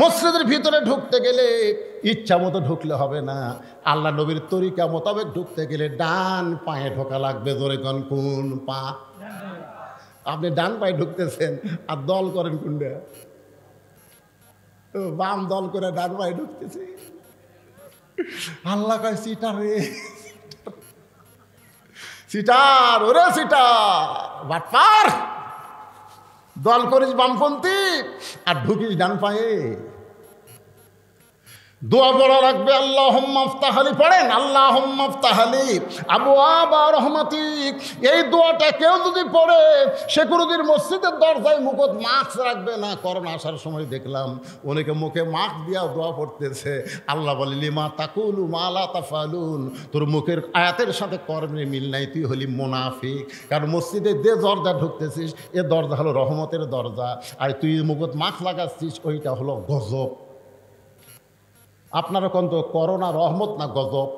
মসজিদের ভিতরে ঢুকতে গেলে ইচ্ছা মতো ঢুকলে হবে না, আল্লাহ নবীর তরিকা মোতাবেক ঢুকতে গেলে ডান পায়ে ঢোকা লাগবে। জোরে কোন কোন পা? আপনি ডান পায়ে ঢুকতেছেন আর দল করেন কোনটা? বাম দল করে ডান পায়ে ঢুকতেছে। আল্লাহ কয় সিটার রে, সিটার, ওরে সিটার বাটপার, দল করিস বামপন্থী আর ঢুকিস ডান পায়ে। দোয়া পড়া রাখবে, আল্লাহুম্মা ইফতাহলি পড়েন, আল্লাহুম্মা ইফতাহলি আবওয়াবা রহমাতিক। এই দোয়াটা কেউ যদি পড়ে সে কোনোদিন মসজিদের দরজায় মুখত মাস্ক রাখবে না। করোনা আসার সময় দেখলাম অনেকে মুখে মাস্ক দিয়া দোয়া পড়তেছে। আল্লাহ বলে লিমা তাকুলু মা লা তাফালুন, তোর মুখের আয়াতের সাথে কর্মের মিল নাই, তুই হলি মুনাফিক। কারণ মসজিদে যে দরজা ঢুকতেছিস এ দরজা হলো রহমতের দরজা, আর তুই মুখত মাস্ক লাগাচ্ছিস ওইটা হলো গজব। আপনারা কোন তো করোনা রহমত না গজব?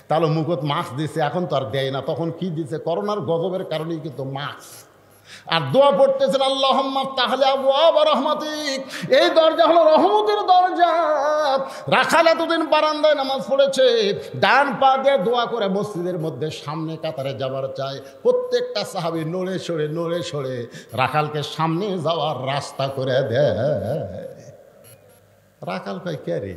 তাহলে মুকুট মাস্ক দিছে, এখন তো আর দেয় না, তখন কি দিছে? করোনার গজবের কারণেই কিন্তু মাস্ক। আর দোয়া পড়তেছেন আল্লাহুম্মা তাহলে আবওয়াব রাহমাতিক, এই দরজা হলো রহমতের দরজা। রাখাল এতদিন বারান্দায় নামাজ পড়েছে, ডান পা দিয়ে দোয়া করে মসজিদের মধ্যে সামনে কাতারে যাবার চায়। প্রত্যেকটা সাহাবী নড়ে সরে রাখালকে সামনে যাওয়ার রাস্তা করে দেয়। রাখাল কয় কে রে?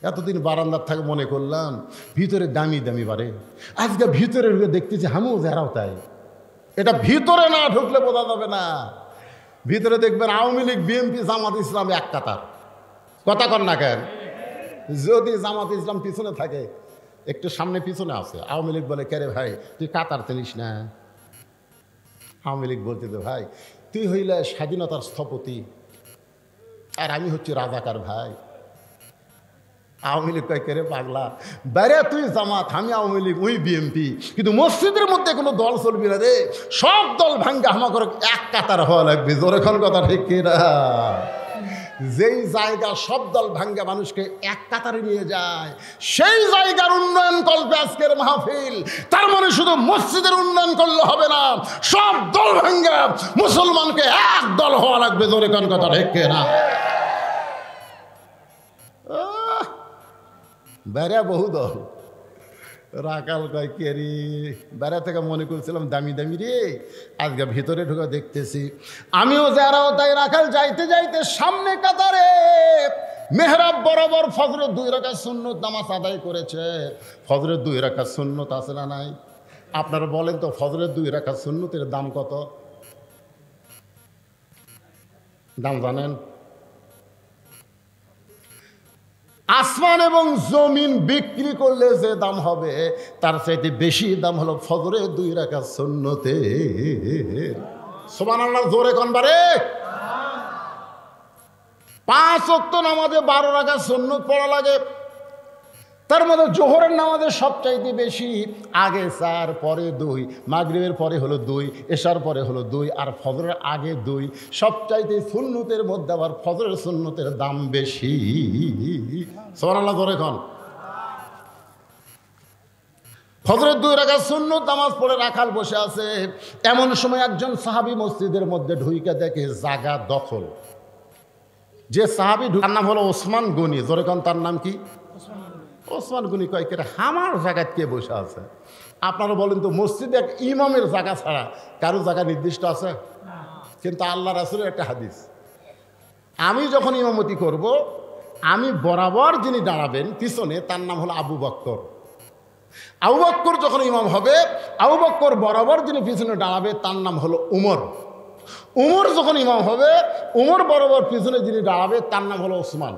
এতদিন বারান্দার থাকে মনে করলাম ভিতরে দামি দামি বারে, আজকে ভিতরে ঢুকে দেখতেছি আমিও যারাও তাই। এটা ভিতরে না ঢুকলে বোঝা যাবে না। ভিতরে দেখবেন আওয়ামী লীগ, বিএনপি, জামাত ইসলাম এক কাতার। কথা কর না কেন? যদি জামাত ইসলাম পিছনে থাকে, একটু সামনে পিছনে আছে, আওয়ামী লীগ বলে কে রে ভাই তুই কাতার চিনিস না? আওয়ামী লীগ বলতে তো ভাই তুই হইলে স্বাধীনতার স্থপতি আর আমি হচ্ছি রাজাকার ভাই। আওয়ামী লীগ কয় কে রে পাগলা, বাইরে তুই জামাত, আমি আওয়ামী লীগ, ওই বিএনপি, কিন্তু মসজিদের মধ্যে কোনো দল চলবি না রে, সব দল ভাঙ্গা হামা করে এক কাতার হওয়া লাগবে। জোরেখন কথা ঠিক কিনা? যেই জায়গা সব দল ভাঙ্গা মানুষকে এক কাতারে নিয়ে যায়, সেই জায়গার উন্নয়ন করবে আজকের মাহফিল। তার মানে শুধু মসজিদের উন্নয়ন করলে হবে না, সব দল ভাঙ্গা মুসলমানকে এক দল হওয়া লাগবে। জোরেখন কথা ঠিক কিনা? বেড়া বহু দল। রাখাল কয় কে রে? বেড়া থেকে মনে করছিলাম দামি দামি রে, আজকে ভিতরে ঢুকে দেখতেছি আমিও যারাও তাই। রাখাল যাইতে যাইতে সামনে কাতারে মেহরাব বরাবর ফজরের 2 রাকাত সুন্নত নামাজ আদায় করেছে। ফজরের 2 রাকাত সুন্নত আছে না নাই? আপনারা বলেন তো ফজরের 2 রাকাত সুন্নতের দাম কত? দাম জানেন? আসমান এবং জমিন বিক্রি করলে যে দাম হবে তার চাইতে বেশি দাম হলো ফজরের 2 রাকাত সুন্নতে। সুবহানাল্লাহ, জোরে কোনবারে? 5 ওয়াক্ত নামাজে 12 রাকাত সুন্নত পড়া লাগে। তার মধ্যে জোহরের নামাজে সবচাইতে বেশি, আগে 4, পরে 2, মাগরিবের পরে হলো 2, এশার পরে হলো 2, আর ফজরের আগে 2। সবচাইতে সুন্নতের মধ্যে আবার ফজরের সুন্নতের দাম বেশি। সুবহানাল্লাহ, জোরে কোন। ফজরের 2 রাকাত সুন্নত নামাজ পড়ে রাখাল বসে আছে। এমন সময় একজন সাহাবী মসজিদের মধ্যে ঢুইকে দেখে জায়গা দখল। যে সাহাবী তার নাম হলো ওসমান গনি। জোরে কোন, তার নাম কি? ওসমান গনি। কয় কে আমার জায়গায় কে বসে আছে? আপনারা বলেন তো, মসজিদে এক ইমামের জায়গা ছাড়া কারো জায়গা নির্দিষ্ট আছে? কিন্তু আল্লাহ রাসূলের একটা হাদিস, আমি যখন ইমামতি করব, আমি বরাবর যিনি দাঁড়াবেন পিছনে তার নাম হলো আবু বকর। আবু বকর যখন ইমাম হবে, আবু বকর বরাবর যিনি পিছনে দাঁড়াবে তার নাম হলো উমর। উমর যখন ইমাম হবে, উমর বরাবর পিছনে যিনি দাঁড়াবে তার নাম হলো ওসমান।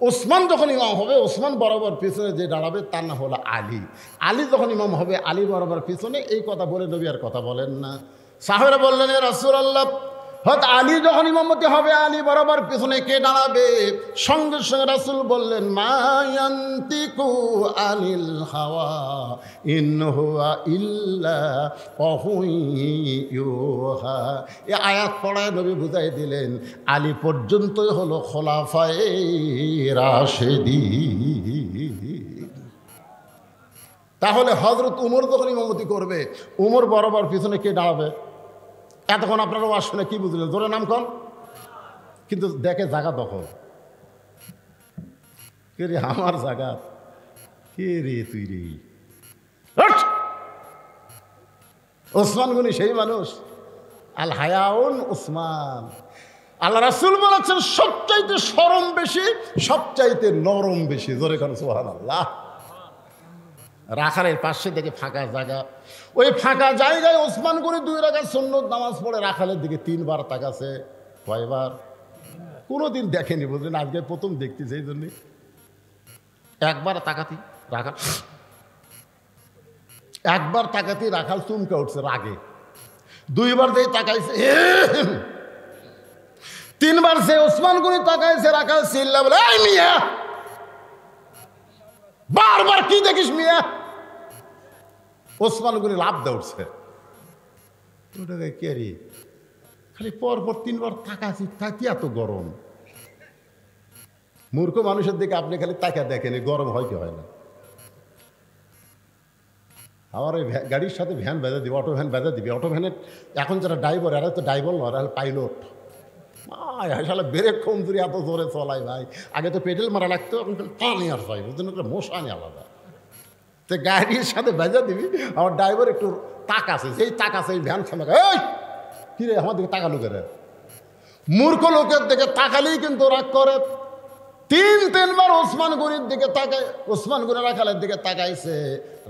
ওসমান যখন ইমাম হবে, ওসমান বরাবর পিছনে যে দাঁড়াবে তার নাম হলো আলী। আলী যখন ইমাম হবে, আলী বরাবর পিছনে। এই কথা বলে নবী আর কথা বলেন না। সাহাবারা বললেন, ইয়া রাসূলুল্লাহ, হয়তো আলী যখন ইমামতি হবে, আলী বরাবর পিছনে কে দাঁড়াবে? সঙ্গে সঙ্গে রাসূল বললেন, মা ইয়ান্তিকু আনিল হাওয়া ইন হুয়া ইল্লা ওয়াহয়ুহা। এই আয়াত পড়ায় নবী বুঝাই দিলেন, আলী পর্যন্তই হলো খোলাফায়ে রাশেদিন। তাহলে হযরত উমর যখন ইমামতি করবে, উমর বরাবর পিছনে কে দাঁড়াবে? এতক্ষণ আপনারা ওয়াজ শুনে কি বুঝলেন? জোরে নাম কন। কিন্তু দেখে জায়গা দখল। কে রে আমার জায়গা? কে রে তুই রে? ওসমান গনি সেই মানুষ। আল হায়াউন ওসমান। আল্লাহ রাসূল বলেছেন, সবচাইতে শরম বেশি, সবচাইতে নরম বেশি। জোরে কন সুবহানাল্লাহ। রাখালের পাশে দেখে ফাঁকা জায়গা, ওই ফাঁকা জায়গায় ওসমান গনি 2 রাকাত সুন্নত নামাজ পড়ে রাখালের দিকে 3 বার তাকাছে। কয়বার? কোনোদিন দেখেনি, বুঝলেন, আজকে প্রথম দেখতেছে, এই জন্যে। একবার তাকাতি রাখাল, একবার তাকাতি রাখাল চুমকে উঠছে রাগে। 2 বার যে তাকাইছে, 3 বার যে ওসমান গনি তাকাইছে, রাখাল চিল্লা বলে, এই মিয়া, বারবার কি দেখিস মিয়া? ওসমান গনি লাভ দিয়ে উঠছে। ওটাকে কে রে? খালি পরপর 3 বার তাকাচ্ছি, তাকি এত গরম? মূর্খ মানুষের দিকে আপনি খালি তাকা দেখেন, গরম হয় কি হয় না? আমার ওই গাড়ির সাথে ভ্যান বেঁধে দিবে, অটো ভ্যান বেঁধে দিবে। অটো ভ্যানের এখন যারা ড্রাইভার, এরা তো ড্রাইভার নয়, এরা পাইলট। আসলে ব্রেক কমজোরি, এত জোরে চলাই ভাই। আগে তো পেডেল মারা লাগতো, এখন টানি আর পাই, বুঝলেন, একটা মশানি আলাদা। তো গাড়ির সাথে বেঁধে দিবি, আমার ড্রাইভার একটু তাক আছে, যেই তাক আছে এই ভ্যান সামনে, এই কিরে আমার দিকে তাকালো করে। মূর্খ লোকের দিকে তাকালেই কিন্তু রাগ করে। তিনবার ওসমান গনির দিকে তাকায়, ওসমান গনি রাখালের দিকে তাকাইছে।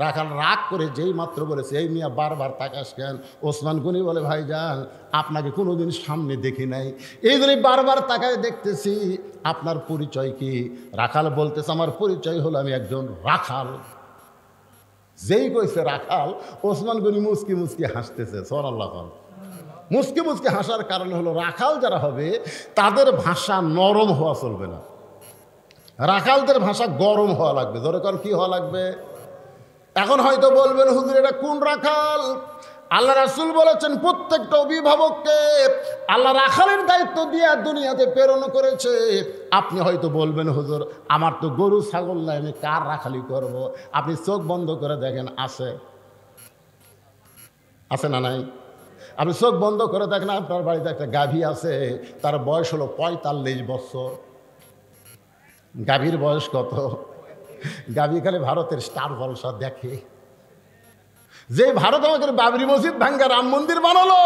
রাখাল রাগ করে যেই মাত্র বলেছে, এই মিয়া বারবার তাকাস কেন? ওসমান গনি বলে, ভাইজান আপনাকে কোনোদিন সামনে দেখি নাই, এই জন্যই বারবার তাকায় দেখতেছি। আপনার পরিচয় কি? রাখাল বলতেছে, আমার পরিচয় হলো আমি একজন রাখাল। যেই কইছে রাখাল, ওসমান গনি মুচকি মুচকি হাসতেছে। সুবহানাল্লাহ। মুচকি মুচকি হাসার কারণ হলো, রাখাল যারা হবে তাদের ভাষা নরম হওয়া চলবে না, রাখালদের ভাষা গরম হওয়া লাগবে। ধরে কারণ কি হওয়া লাগবে? এখন হয়তো বলবেন, হুজুর এটা কোন রাখাল? আল্লাহ রাসূল বলেছেন, প্রত্যেকটা অভিভাবককে আল্লাহ রাখালের দায়িত্ব দিয়ে দুনিয়াতে প্রেরণ করেছে। আপনি হয়তো বলবেন, হুজুর আমার তো গরু ছাগল নাই, আমি কার রাখালি করব? আপনি চোখ বন্ধ করে দেখেন, আছে আছে না নাই? আপনি চোখ বন্ধ করে দেখেন, আপনার বাড়িতে একটা গাভী আছে, তার বয়স হলো 45 বছর। গাভীর বয়স কত? গাভী খালি ভারতের স্টার জলসা দেখে। যে ভারত আমাদের বাবরি মসজিদ ভাঙ্গা রাম মন্দির বানালো,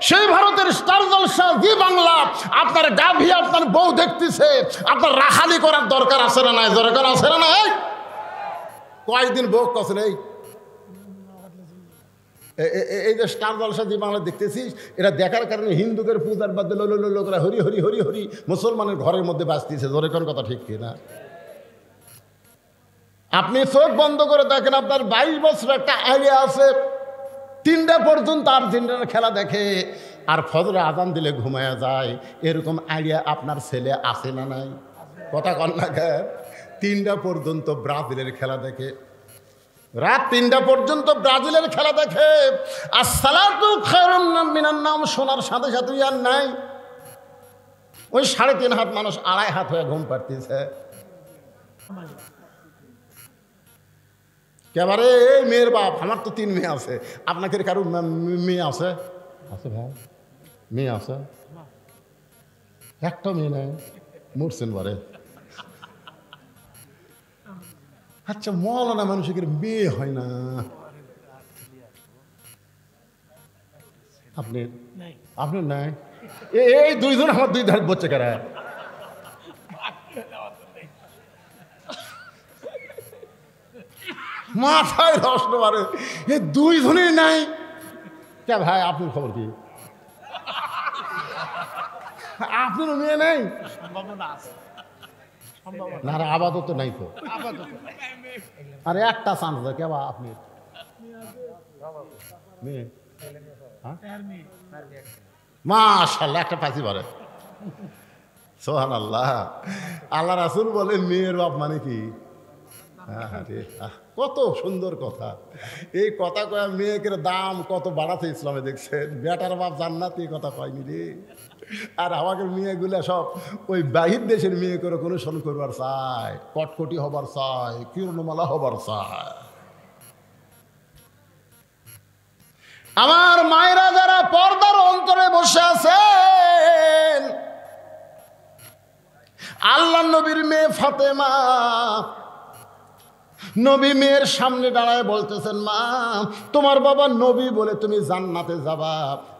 সেই ভারতের স্টার জলসা জি বাংলা। আপনার গাভী আপনার বউ দেখতেছে, আপনার রাখালি করার দরকার আছে না নাই? দরকার আছে না নাই? কয়েকদিন বউ কছেন, এই যে স্টার জলসা জি বাংলা দেখতেছিস, এটা দেখার কারণে হিন্দুদের পূজার বাদে লোকরা হরি হরি হরি হরি মুসলমানের ঘরের মধ্যে বাঁচতেছে। ধরে কোন কথা ঠিক কিনা? আপনি চোখ বন্ধ করে দেখেন, আপনার 22 বছর একটা আইডিয়া আছে, 3টা পর্যন্ত আর্জেন্টিনার খেলা দেখে, আর ফজরে আজান দিলে ঘুমায়া যায়। এরকম আইডিয়া আপনার ছেলে আছে না নাই? কথা কন না কেন? 3টা পর্যন্ত ব্রাজিলের খেলা দেখে, রাত 3টা পর্যন্ত ব্রাজিলের খেলা দেখে। আসসালাতু খায়রুম মিনান নাওম শোনার সাথে সাথে আর নাই। ওই 3.5 হাত মানুষ 2.5 হাত হয়ে ঘুম পাড়তেছে। কেবারে এই মেয়ের বাপ, আমার তো 3 মেয়ে আছে, আপনাকে কারো মেয়ে আছে? আছে ভাই, মেয়ে আছে? একটা মেয়ে নেই, মরছেন বারে। আচ্ছা, মৌলানা মানুষের মেয়ে হয় না? আপনার নাই? এই 2 জন আমার 2 ধার বচ্ছে কারা? মাথায় রস মারে, এই 2 জনই নাই। কে ভাই, আপনার খবর কি? আপনারও মেয়ে নেই? না, আপাতত নাই তো। আরে একটা চান্স দেয় কেবা আপনি মেয়ে? মাশাআল্লাহ, একটা পাইছি পারে। সুবহানাল্লাহ। আল্লাহ রাসূল বলে, মেয়ের বাপ মানে কি? কত সুন্দর কথা। এই কথা কয়া মেয়েকের দাম কত বাড়াতে ইসলামে দেখছেন। বেটার বাপ জান্নাতি কথা কয়নি রে। আর আমাদের মেয়েগুলো সব ওই বাহির দেশের মেয়ে করে অনুসরণ করবার চায়, কটকটি হবার চায়, কিরণমালা হবার চায়। আমার মায়েরা যারা পর্দার অন্তরে বসে আছেন, আল্লাহ নবীর মেয়ে ফাতেমা, নবী মেয়ের সামনে দাঁড়ায় বলতেছেন, মা তোমার বাবা নবী বলে তুমি জান্নাতে যাবা,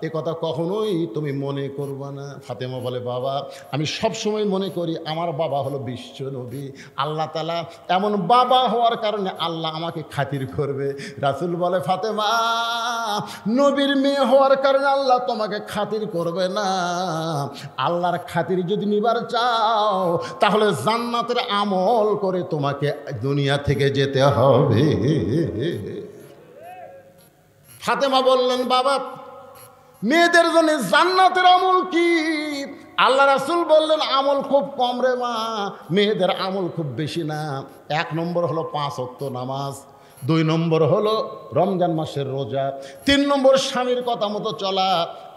এ কথা কখনোই তুমি মনে করবা না। ফাতেমা বলে, বাবা আমি সব সময় মনে করি আমার বাবা হলো বিশ্ব নবী, আল্লাহ তাআলা এমন বাবা হওয়ার কারণে আল্লাহ আমাকে খাতির করবে। রাসূল বলে, ফাতেমা নবীর মেয়ে হওয়ার কারণে আল্লাহ তোমাকে খাতির করবে না। আল্লাহর খাতির যদি নিবার চাও, তাহলে জান্নাতের আমল করে তোমাকে দুনিয়া থেকে যেতে হবে। ফাতেমা বললেন, বাবা মেয়েদের জন্য জান্নাতের আমল কি? আল্লাহ রাসূল বললেন, আমল খুব কম রে মা, মেয়েদের আমল খুব বেশি না। 1 নম্বর হলো 5 ওয়াক্ত নামাজ, 2 নম্বর হলো রমজান মাসের রোজা, 3 নম্বর স্বামীর কথা মতো চলা,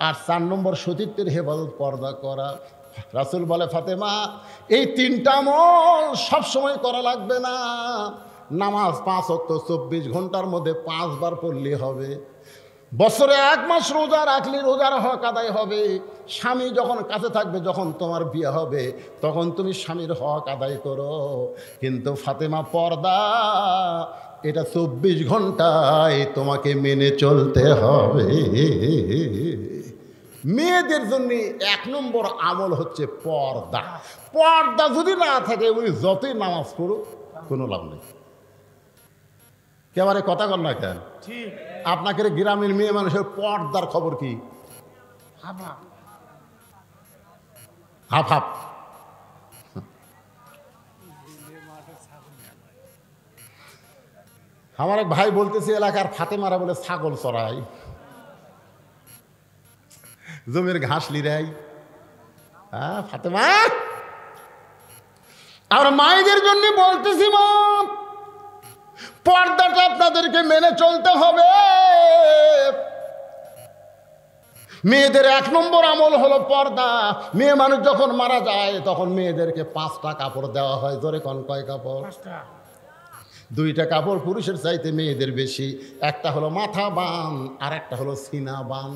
আর 4 নম্বর সতীত্বের হেফাজত পর্দা করা। রাসূল বলে, ফাতেমা এই 3টা আমল সবসময় করা লাগবে না, নামাজ 5 ওয়াক্ত 24 ঘন্টার মধ্যে 5 বার পড়লে হবে। বছরে 1 মাস রোজা রাখলে রোজার হক আদায় হবে। স্বামী যখন কাছে থাকবে, যখন তোমার বিয়ে হবে, তখন তুমি স্বামীর হক আদায় করো। কিন্তু ফাতেমা পর্দা এটা 24 ঘন্টায় তোমাকে মেনে চলতে হবে। মেয়েদের জন্য 1 নম্বর আমল হচ্ছে পর্দা। পর্দা যদি না থাকে উনি যতই নামাজ পড়ুক কোনো লাভ নেই। কেবারে কথা কর না কেন? আপনাকে গ্রামের মেয়ে মানুষের পর্দার খবর কি? Half half. আমার এক ভাই বলতেছে এলাকার ফাতেমারা বলে ছাগল চড়াই, জমির ঘাস লিরাই। হ্যাঁ ফাতেমা, আর মায়েদের জন্য বলতেছি মা, পর্দাটা আপনাদেরকে মেনে চলতে হবে। মেয়েদের 1 নম্বর আমল হলো পর্দা। মেয়ে মানুষ যখন মারা যায় তখন মেয়েদেরকে 5টা কাপড় দেওয়া হয়। জোরে কোন কয় কাপড়? 2টা কাপড় পুরুষের চাইতে মেয়েদের বেশি। একটা হলো মাথা বান, আর একটা হলো সিনা বান।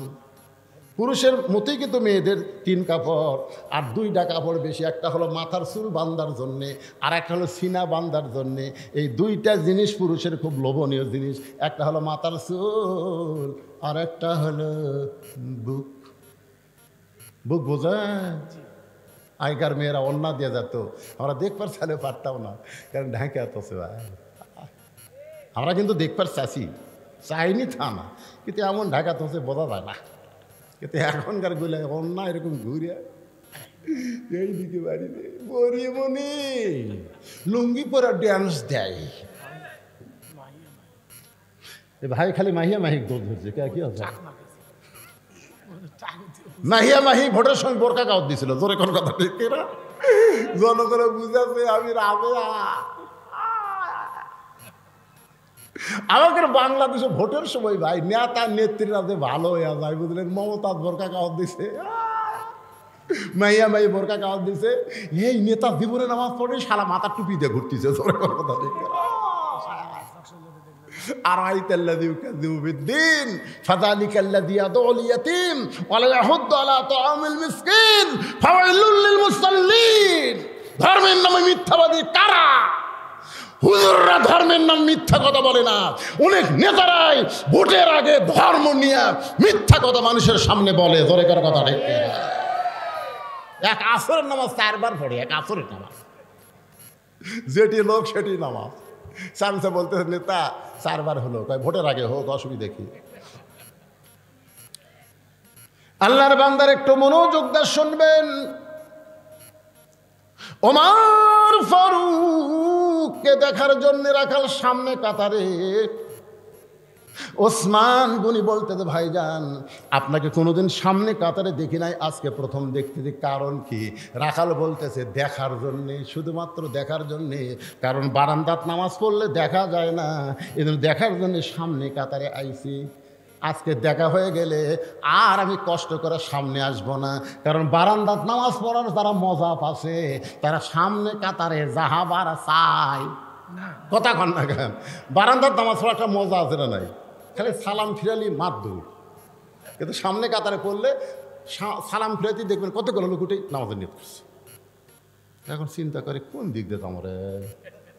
পুরুষের মতোই কিন্তু মেয়েদের 3 কাপড়, আর 2টা কাপড় বেশি। একটা হলো মাথার চুল বান্ধার জন্যে, আর একটা হলো সিনা বান্ধার জন্যে। এই 2টা জিনিস পুরুষের খুব লোভনীয় জিনিস। একটা হলো মাথার চুল, আর একটা হলো বুক। বুক বোঝা? আগেকার মেয়েরা অন্না দিয়ে যেত, আমরা দেখবার চাইলে পারতাম না, কারণ ঢাকে এত ভাই। আমরা কিন্তু দেখবার চাইছি, চাইনি তা না, কিন্তু এমন ঢাকা তো বোঝা যায় না। কিন্তু এখনকার গুলো অন্য এরকম ঘুরে এইদিকে বাড়িতে পরিমণি লুঙ্গি পরা ড্যান্স দেয়। ভাই খালি মাহিয়া মাহিক দৌড় ধরছে, কি হচ্ছে? মাহিয়া মাহি ভোটের সময় বোরকা কাউত দিছিল। জোরে কোন কথা ঠিক না? জনগণ বুঝাচ্ছে আমি রাবে। আমাদের বাংলাদেশে ভোটের সময় ভাই নেতা নেত্রীরা যে ভালো হয়ে যায় বুঝলেন। মমতাজ বোরকা কাওয়াত দিছে, মাইয়া মাই বোরকা কাওয়াত দিছে। এই নেতা জীবনে নামাজ পড়ে শালা মাথা টুপি দিয়ে ঘুরতেছে। কথা ঠিক আরাইতাল্লাযী ইউকাযযিবু বিদ্দীন ফাযালিকাল্লাযী ইয়াদউল ইয়াতীম ওয়া লা ইয়াহুদ্দু আলা তাআমিল মিসকিন ফাওয়াইলুল লিল মুসাল্লিন। ধর্মের নামে মিথ্যাবাদী কারা? হুজুররা ধর্মের নাম মিথ্যা কথা বলে না। অনেক নেতারাই ভোটের আগে ধর্ম নিয়ে মিথ্যা কথা মানুষের সামনে বলে। জোরে কার কথা ঠিক না? এক আসরের নামাজ 4 বার পড়ে, এক আসরের নামাজ। যেটি লোক সেটি নামাজ। সামসে বলতে নেতা 4 বার হলো, কয় ভোটের আগে হোক, অসুবিধা কি? আল্লাহর বান্দার একটু মনোযোগ দিয়ে শুনবেন। ওমর ফারুককে দেখার জন্য রাখাল সামনে কাতারে। ওসমান গনি বলতেছে ভাইজান আপনাকে কোনোদিন সামনে কাতারে দেখি নাই, আজকে প্রথম দেখতেছি। কারণ কি? রাখাল বলতেছে দেখার জন্যে, শুধুমাত্র দেখার জন্যে। কারণ বারান্দাত নামাজ পড়লে দেখা যায় না, এজন্য দেখার জন্যে সামনে কাতারে আইছি। আজকে দেখা হয়ে গেলে আর আমি কষ্ট করে সামনে আসব না, কারণ বারান্দাত নামাজ পড়ার যারা মজা পাচ্ছে তারা সামনে কাতারে যাহাবার চায়। কথা কন না কেন? বারান্দাত নামাজ পড়ার একটা মজা আছে না নাই? খালি সালাম ফিরালি মাত দূর, কিন্তু সামনে কাতারে পড়লে সালাম ফিরাতেই দেখবেন কতগুলো লোক উঠে নামাজের নিয়ত করছে। এখন চিন্তা করে কোন দিক দিয়ে তোমারে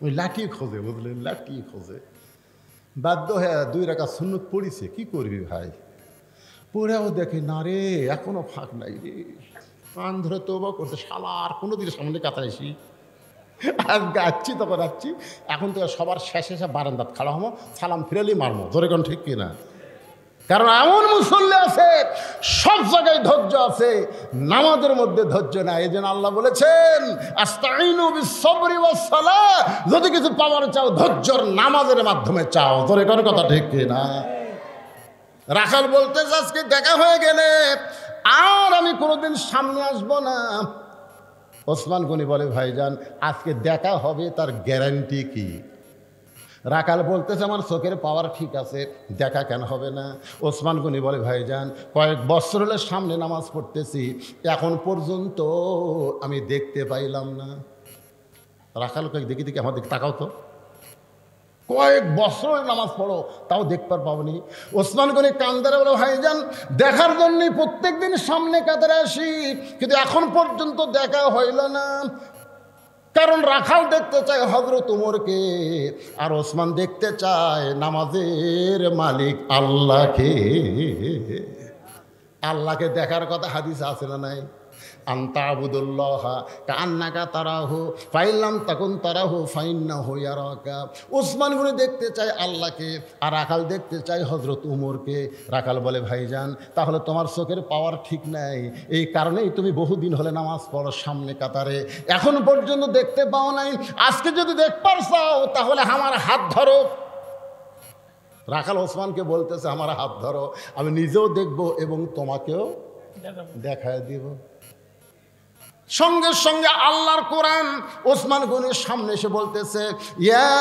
ওই লাঠি খোঁজে, বুঝলেন? লাঠি খোঁজে। বাধ্য হয়ে 2 রাকাত সুন্নত পড়িছে। কি করবি ভাই? পড়েও দেখে না রে, এখনো ফাঁক নাই রে। কান ধরে তওবা করতে, শালা আর কোনোদিন সামনে কাতারে আসি? আজকে আসছি তখন আসছি, এখন তো সবার শেষে বারান্দাত খাড়া হবো, সালাম ফিরালি মারবো। ধরে কোন ঠিক কিনা? কারণ এমন মুসল্লি আছে সব জায়গায় ধৈর্য আছে, নামাজের মধ্যে ধৈর্য নাই। এই জন্য আল্লাহ বলেছেন আস্তাইনু বিস-সাবরি ওয়াস-সালাহ, যদি কিছু পাওয়ার চাও ধৈর্যর নামাজের মাধ্যমে চাও। ধরে কোন কথা ঠিক কিনা? রাখাল বলতে আজকে দেখা হয়ে গেলে আর আমি কোনোদিন সামনে আসবো না। ওসমান গনি বলে ভাইজান আজকে দেখা হবে তার গ্যারান্টি কি? রাখাল বলতেছে আমার চোখের পাওয়ার ঠিক আছে, দেখা কেন হবে না? ওসমান গনি বলে ভাইজান কয়েক বছর হলে সামনে নামাজ পড়তেছি, এখন পর্যন্ত আমি দেখতে পাইলাম না। রাখাল কয়েক দেখি দেখি আমার দিকে তাকাও তো। কয়েক বছর নামাজ পড়ো তাও দেখবার পাবনি। ওসমান গনি কান্দারে বলে, ভাইজান দেখার জন্যই প্রত্যেক দিন সামনে কাতারে আসি, কিন্তু এখন পর্যন্ত দেখা হইল না। কারণ রাখাল দেখতে চায় হযরত উমরকে, আর ওসমান দেখতে চায় নামাজের মালিক আল্লাহকে। আল্লাহকে দেখার কথা হাদিসে আছে না নাই? আনতা আবুদুল্লাহ কান্নাকা তারাহু ফাইলাম তাকুন তারাহু ফাইন্নাহু ইয়ারাকা। ওসমান গনি দেখতে চায় আল্লাহকে, আর রাখাল দেখতে চায় হযরত উমরকে। রাখাল বলে, ভাইজান তাহলে তোমার চোখের পাওয়ার ঠিক নাই, এই কারণেই তুমি বহুদিন হলে নামাজ পড়ো সামনে কাতারে, এখন পর্যন্ত দেখতে পাও নাই। আজকে যদি দেখবার চাও তাহলে আমার হাত ধরো। রাখাল ওসমানকে বলতেছে, আমার হাত ধরো, আমি নিজেও দেখব এবং তোমাকেও দেখায় দিব। সঙ্গে সঙ্গে আল্লাহর কোরআন ওসমান গনির সামনে এসে বলতেছে, ইয়া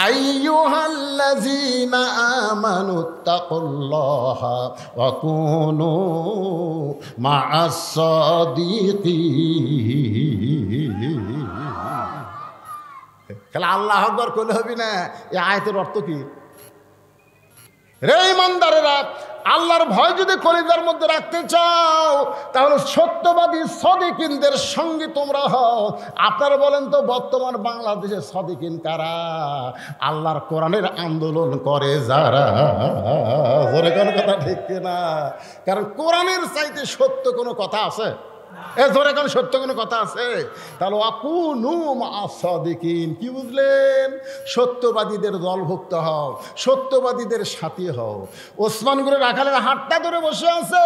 আইয়ুহাল্লাযীনা আমানুত্তাকুল্লাহা ওয়া কুনু মা'আস সাদিকিন। তাহলে আল্লাহু আকবার কইলে হবে না? এই আয়াতের অর্থ কি? রে ইমানদারেরা, আল্লাহর ভয় যদি কলিজার মধ্যে রাখতে চাও তাহলে সত্যবাদী সাদিকিনদের সঙ্গে তোমরা হও। আপনারা বলেন তো বর্তমান বাংলাদেশে সাদিকিন কারা? আল্লাহর কোরআনের আন্দোলন করে যারা। জোরে কোনো কথা ঠিক না? কারণ কোরআনের চাইতে সত্য কোনো কথা আছে? জোরে কোন সত্য কোনো কথা আছে? তাহলে আকুনু মা'আস সাদিকিন, কি বুঝলেন? সত্যবাদীদের দলভুক্ত হও, সত্যবাদীদের সাথী হও। ওসমান গনি রাখালের হাতটা ধরে বসে আছে।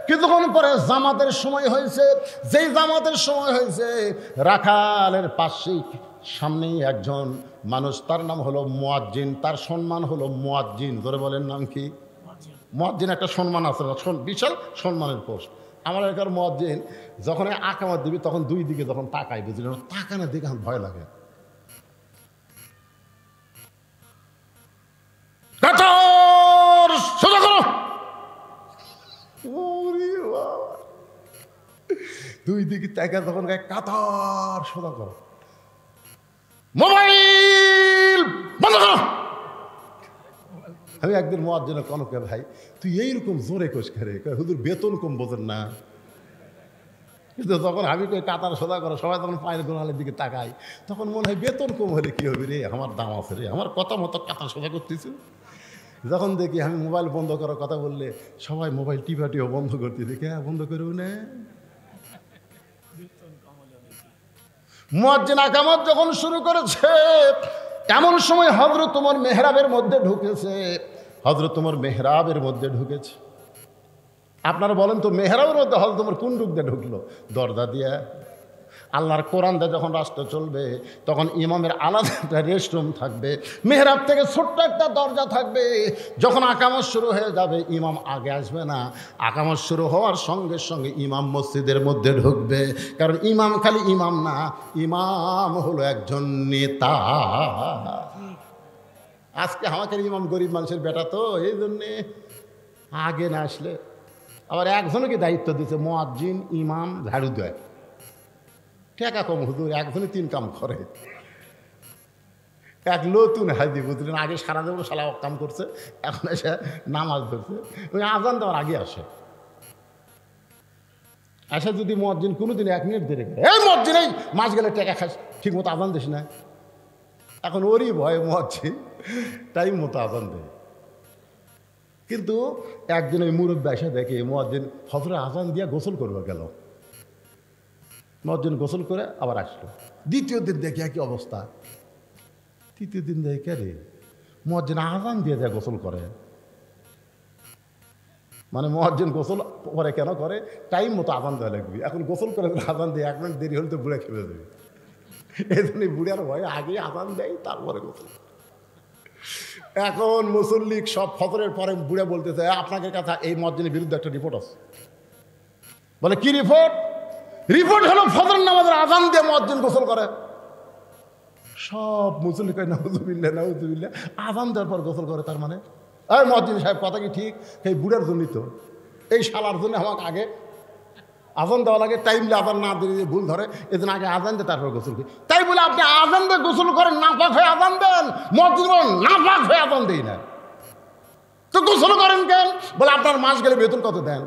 কিছুক্ষণ পরে জামাতের সময় হয়েছে। যেই জামাতের সময় হয়েছে, রাখালের পাশেই সামনেই একজন মানুষ, তার নাম হলো মুয়াজ্জিন, তার সম্মান হলো মুয়াজ্জিন। ধরে বলেন নাম কি? মুয়াজ্জিন একটা সম্মান আছে, বিশাল সম্মানের পোস্ট। আমার এলাকার মুয়াজ্জিন যখন আকামত দিবি তখন দুই দিকে যখন তাকাই, বুঝলেন, তাকানোর দিকে আমার ভয় লাগে। সোজা করো, দুই দিকে তাকা যখন গায়ে কাতার সোজা করো, মোবাইল বন্ধ করো। আমি একদিন মুয়াজ্জিনের কনকে, ভাই তুই এইরকম জোরে কোষ করে, হুজুর বেতন কম বোঝেন না? কিন্তু যখন আমি কই কাতার সোজা করো, সবাই তখন পায়ের গোড়ালের দিকে তাকাই, তখন মনে হয় বেতন কম হলে কী হবে রে, আমার দাম আছে রে, আমার কথা মতো কাতার সোজা করতেছি। যখন দেখি আমি মোবাইল বন্ধ করার কথা বললে সবাই মোবাইল টিপাটিও বন্ধ করতেছি, কে বন্ধ করবো না? মুয়াজ্জিন আকামত যখন শুরু করেছে, এমন সময় হযরত ওমর মেহরাবের মধ্যে ঢুকেছে। হযরত ওমর মেহরাবের মধ্যে ঢুকেছে। আপনারা বলেন তো, মেহরাবের মধ্যে হযরত ওমর কোন দিক দিয়ে ঢুকলো? দরজা দিয়ে। আল্লাহর কোরআন দিয়ে যখন রাষ্ট্র চলবে তখন ইমামের আলাদা একটা রেস্টরুম থাকবে, মেহরাব থেকে ছোট্ট একটা দরজা থাকবে। যখন আকামত শুরু হয়ে যাবে ইমাম আগে আসবে না, আকামত শুরু হওয়ার সঙ্গে সঙ্গে ইমাম মসজিদের মধ্যে ঢুকবে। কারণ ইমাম খালি ইমাম না, ইমাম হলো একজন নেতা। আজকে আমাকে ইমাম গরিব মানুষের বেটা, তো এই জন্যে আগে না আসলে। আবার একজনকে দায়িত্ব দিচ্ছে, মুয়াজ্জিন, ইমাম, ঝাড়ু দেয়। টাকা কম হুজুর, একজনে 3 কাম করে। এক নতুন হাজি, বুঝলেন, আগে সারা জীবন শালা কাম করছে, এখন এসে নামাজ ধরছে, ওই আজান দেওয়ার আগে আসে। আসে যদি মুয়াজ্জিন কোনোদিন 1 মিনিট দেরি করে, এই মুয়াজ্জিন এই মাস গেলে টাকা খাস, ঠিক মতো আজান দিস না। এখন ওরই ভয়ে মুয়াজ্জিন টাইম মতো আজান দেয়। কিন্তু একদিন ওই মুরব্বী এসে দেখে মুয়াজ্জিন ফজরে আজান দিয়া গোসল করবে গেল। মুয়াজ্জিন গোসল করে আবার আসলো। দ্বিতীয় দিন দেখি একই অবস্থা। তৃতীয় দিন দেখে রে মুয়াজ্জিন আজান দিয়ে যায় গোসল করে। মানে মুয়াজ্জিন গোসল পরে কেন করে? টাইম মতো আজান দেওয়া লাগবে। এখন গোসল করে আজান দিয়ে 1 মিনিট দেরি হলে তো বুড়ে খেয়ে দেবে। এই জন্য বুড়ার ভয়ে আগে আজান দেয়, তারপরে গোসল। এখন মুসল্লি সব ফজরের পরে বুড়ে বলতেছে, আপনাকে কথা এই মুয়াজ্জিনের বিরুদ্ধে একটা রিপোর্ট আছে। বলে কি রিপোর্ট? রিপোর্ট হলো ফজর নামাজের আজান দিয়ে মুয়াজ্জিন গোসল করে। সব মুসল্লি কয় নাউজুবিল্লাহ নাউজুবিল্লাহ, আজান দেওয়ার পর গোসল করে। তার মানে এই মুয়াজ্জিন সাহেব কথা কি ঠিক? এই বুড়ার জন্যই তো, এই শালার জন্য আমাকে আগে আজান দেওয়া লাগে, টাইমলে আজান না দিলে ভুল ধরে, এজন্য আগে আজান দিয়ে তারপর গোসল করি। তাই বলে আপনি আজান দিয়ে গোসল করেন, নাপাক হয়ে আজান দেন, মসজিদ বলেন নাপাক হয়ে আজান দিই না, তো গোসল করেন কেন? বলে আপনার মাস গেলে বেতন কত দেন?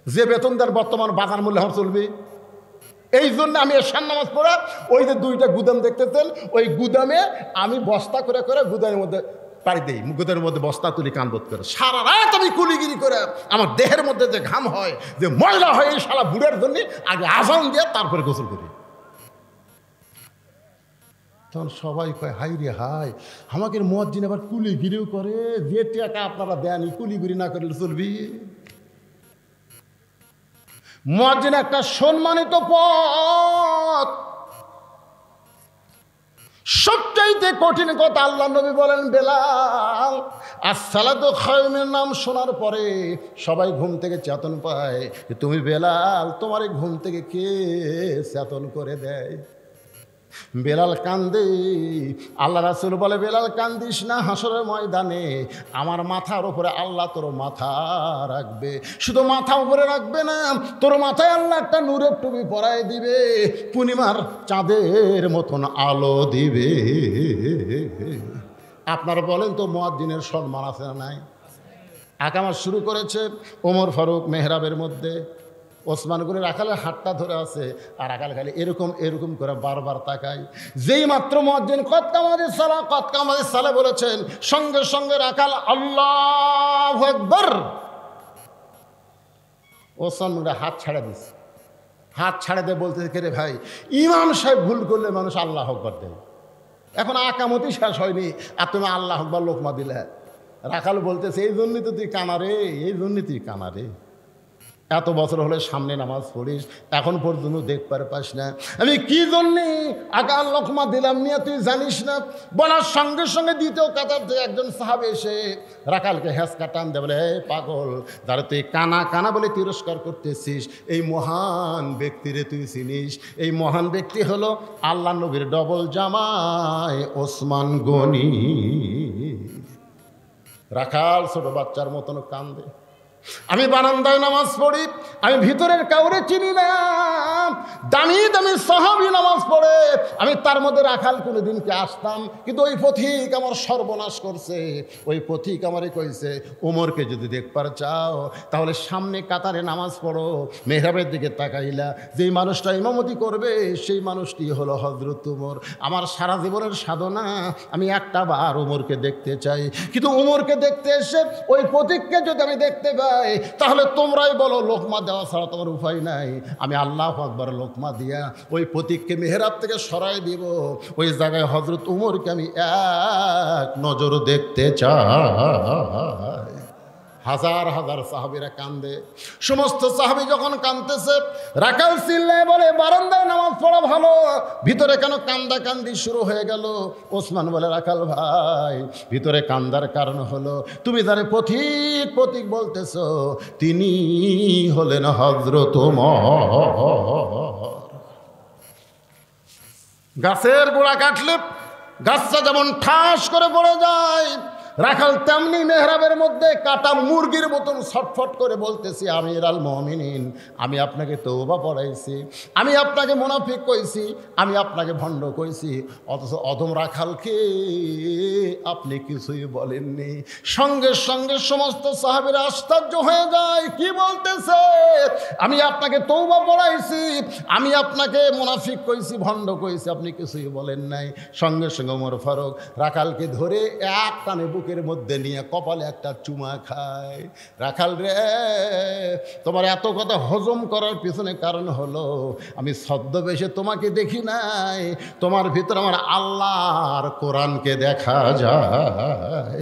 যে বেতন দেন বর্তমান বাজার মূল্য হার চলবে। এই জন্য আমি এশার নামাজ পড়ে ওই যে 2টা গুদাম দেখতেছেন, ওই গুদামে আমি বস্তা করে করে গুদামের মধ্যে পাড়ি দিই, গুদামের মধ্যে বস্তা তুলি কানবোধ করে। সারা রাত আমি কুলিগিরি করে আমার দেহের মধ্যে যে ঘাম হয়, যে ময়লা হয়, এই সারা বুড়ের জন্য আগে আজান দিয়ে তারপরে গোসল করি। তখন সবাই কয় হাই রে হাই, আমাকে মুয়াজ্জিন আবার কুলিগিরিও করে, যে টাকা আপনারা দেন কুলিগিরি না করলে চলবি? মুয়াজ্জিন একটা সম্মানিত পদ, সবচাইতে কঠিন কথা আল্লাহ নবী বলেন বেলাল আসসালাতু খায়রুম মিনান নাম শোনার পরে সবাই ঘুম থেকে চেতন পায়, তুমি বেলাল, তোমার ঘুম থেকে কে চেতন করে দেয়? বেলাল কান্দে। আল্লাহ রাসূল বলে বেলাল কান্দিস না, হাসরের ময়দানে আমার মাথার উপরে আল্লাহ তোর মাথা রাখবে। শুধু মাথা উপরে রাখবে না, তোর মাথায় আল্লাহ একটা নূরের টুপি পরায় দিবে, পূর্ণিমার চাঁদের মতন আলো দিবে। আপনারা বলেন তো মুয়াজ্জিনের সম্মান আছে না নাই? আকামত শুরু করেছে ওমর ফারুক মেহরাবের মধ্যে, ওসমান করে রাখালের হাতটা ধরে আছে, আর রাখাল খালি এরকম এরকম করে বারবার তাকায়। যেই মাত্র মুয়াজ্জিন কদ কামাতিস সালাহ কদ কামাতিস সালাহ বলেছেন, সঙ্গে সঙ্গে রাখাল আল্লাহু আকবার, ওসমান হাত ছাড়া দিছে। হাত ছাড়া দিয়ে বলতেছে কে রে ভাই, ইমাম সাহেব ভুল করলে মানুষ আল্লাহু আকবার দেয়, এখন আকামতি শেষ হয়নি আর তুমি আল্লাহু আকবার লোকমা দিলে। রাখাল বলতেছে এই জন্যই তো তুই কানা রে, এই জন্যই তুই কানা রে, এত বছর হলে সামনে নামাজ পড়িস, এখন পর্যন্ত দেখবার পাস না আমি কি জন্যে আকাল লোকমা দিলাম নিয়ে তুই জানিস না? বলার সঙ্গে সঙ্গে দ্বিতীয় কাতার থেকে একজন সাহাবে এসে রাখালকে হ্যাঁচকা টান দেয়, বলে হে পাগল, যারা তুই কানা কানা বলে তিরস্কার করতেছিস, এই মহান ব্যক্তিরে তুই চিনিস? এই মহান ব্যক্তি হলো আল্লাহ নবীর ডবল জামাই ওসমান গনি। রাখাল ছোট বাচ্চার মতন কান্দে। আমি বারান্দায় নামাজ পড়ি, আমি ভিতরের কাউরে চিনি না, দামি দামি সাহাবী নামাজ পড়ে, আমি তার মধ্যে রাখাল কোনোদিনকে আসতাম, কিন্তু ওই পথিক আমার সর্বনাশ করছে। ওই পথিক আমারে কইছে ওমরকে যদি দেখবার চাও তাহলে সামনে কাতারে নামাজ পড়ো, মেহরাবের দিকে তাকাইলা, যেই মানুষটা ইমামতি করবে সেই মানুষটি হলো হযরত ওমর। আমার সারা জীবনের সাধনা আমি একটা বার ওমরকে দেখতে চাই, কিন্তু ওমরকে দেখতে এসে ওই পথিককে যদি আমি দেখতে পাই তাহলে তোমরাই বলো লোকমা দেওয়া ছাড়া তোমার উপায় নাই। আমি আল্লাহু আকবার লোকমা দিয়া ওই পথিককে মেহরাব থেকে সরাই দিব, ওই জায়গায় হযরত ওমরকে আমি এক নজর দেখতে চাই। হাজার হাজার সাহাবীরা কান্দে। সমস্ত সাহাবী যখন কাঁদতেছে, রাখাল চিল্লায় বলে বারান্দায় নামাজ পড়া ভালো, ভিতরে কেন কান্দা কান্দি শুরু হয়ে গেল? ওসমান বলে রাখাল ভাই, ভিতরে কান্দার কারণ হলো তুমি যারে পথিক পথিক বলতেছ তিনি হলেন হযরত ওমর। গাছের গোড়া কাটলে গাছটা যেমন ঠাস করে পড়ে যায়, রাখাল তেমনি মেহরাবের মধ্যে কাটা মুরগির মতন ছটফট করে বলতেছি আমিরুল মুমিনিন, আমি আপনাকে তওবা পড়াইছি, আমি আপনাকে মুনাফিক কইছি, আমি আপনাকে ভণ্ড কইছি, অথচ অধম রাখালকে আপনি কিছুই বলেননি। সঙ্গে সঙ্গে সমস্ত সাহাবীরা আশ্চর্য হয়ে যায়, কি বলতেছে? আমি আপনাকে তওবা পড়াইছি, আমি আপনাকে মুনাফিক কইছি, ভণ্ড কইছি, আপনি কিছুই বলেন নাই। সঙ্গে সঙ্গে ওমর ফারুক রাখালকে ধরে এক টানে বুকের মধ্যে নিয়ে কপালে একটা চুমা খায়। রাখাল রে, তোমার এত কথা হজম করার পিছনে কারণ হলো আমি ছদ্মবেশে তোমাকে দেখি নাই, তোমার ভিতর আমার আল্লাহর কোরআনকে দেখা যায়।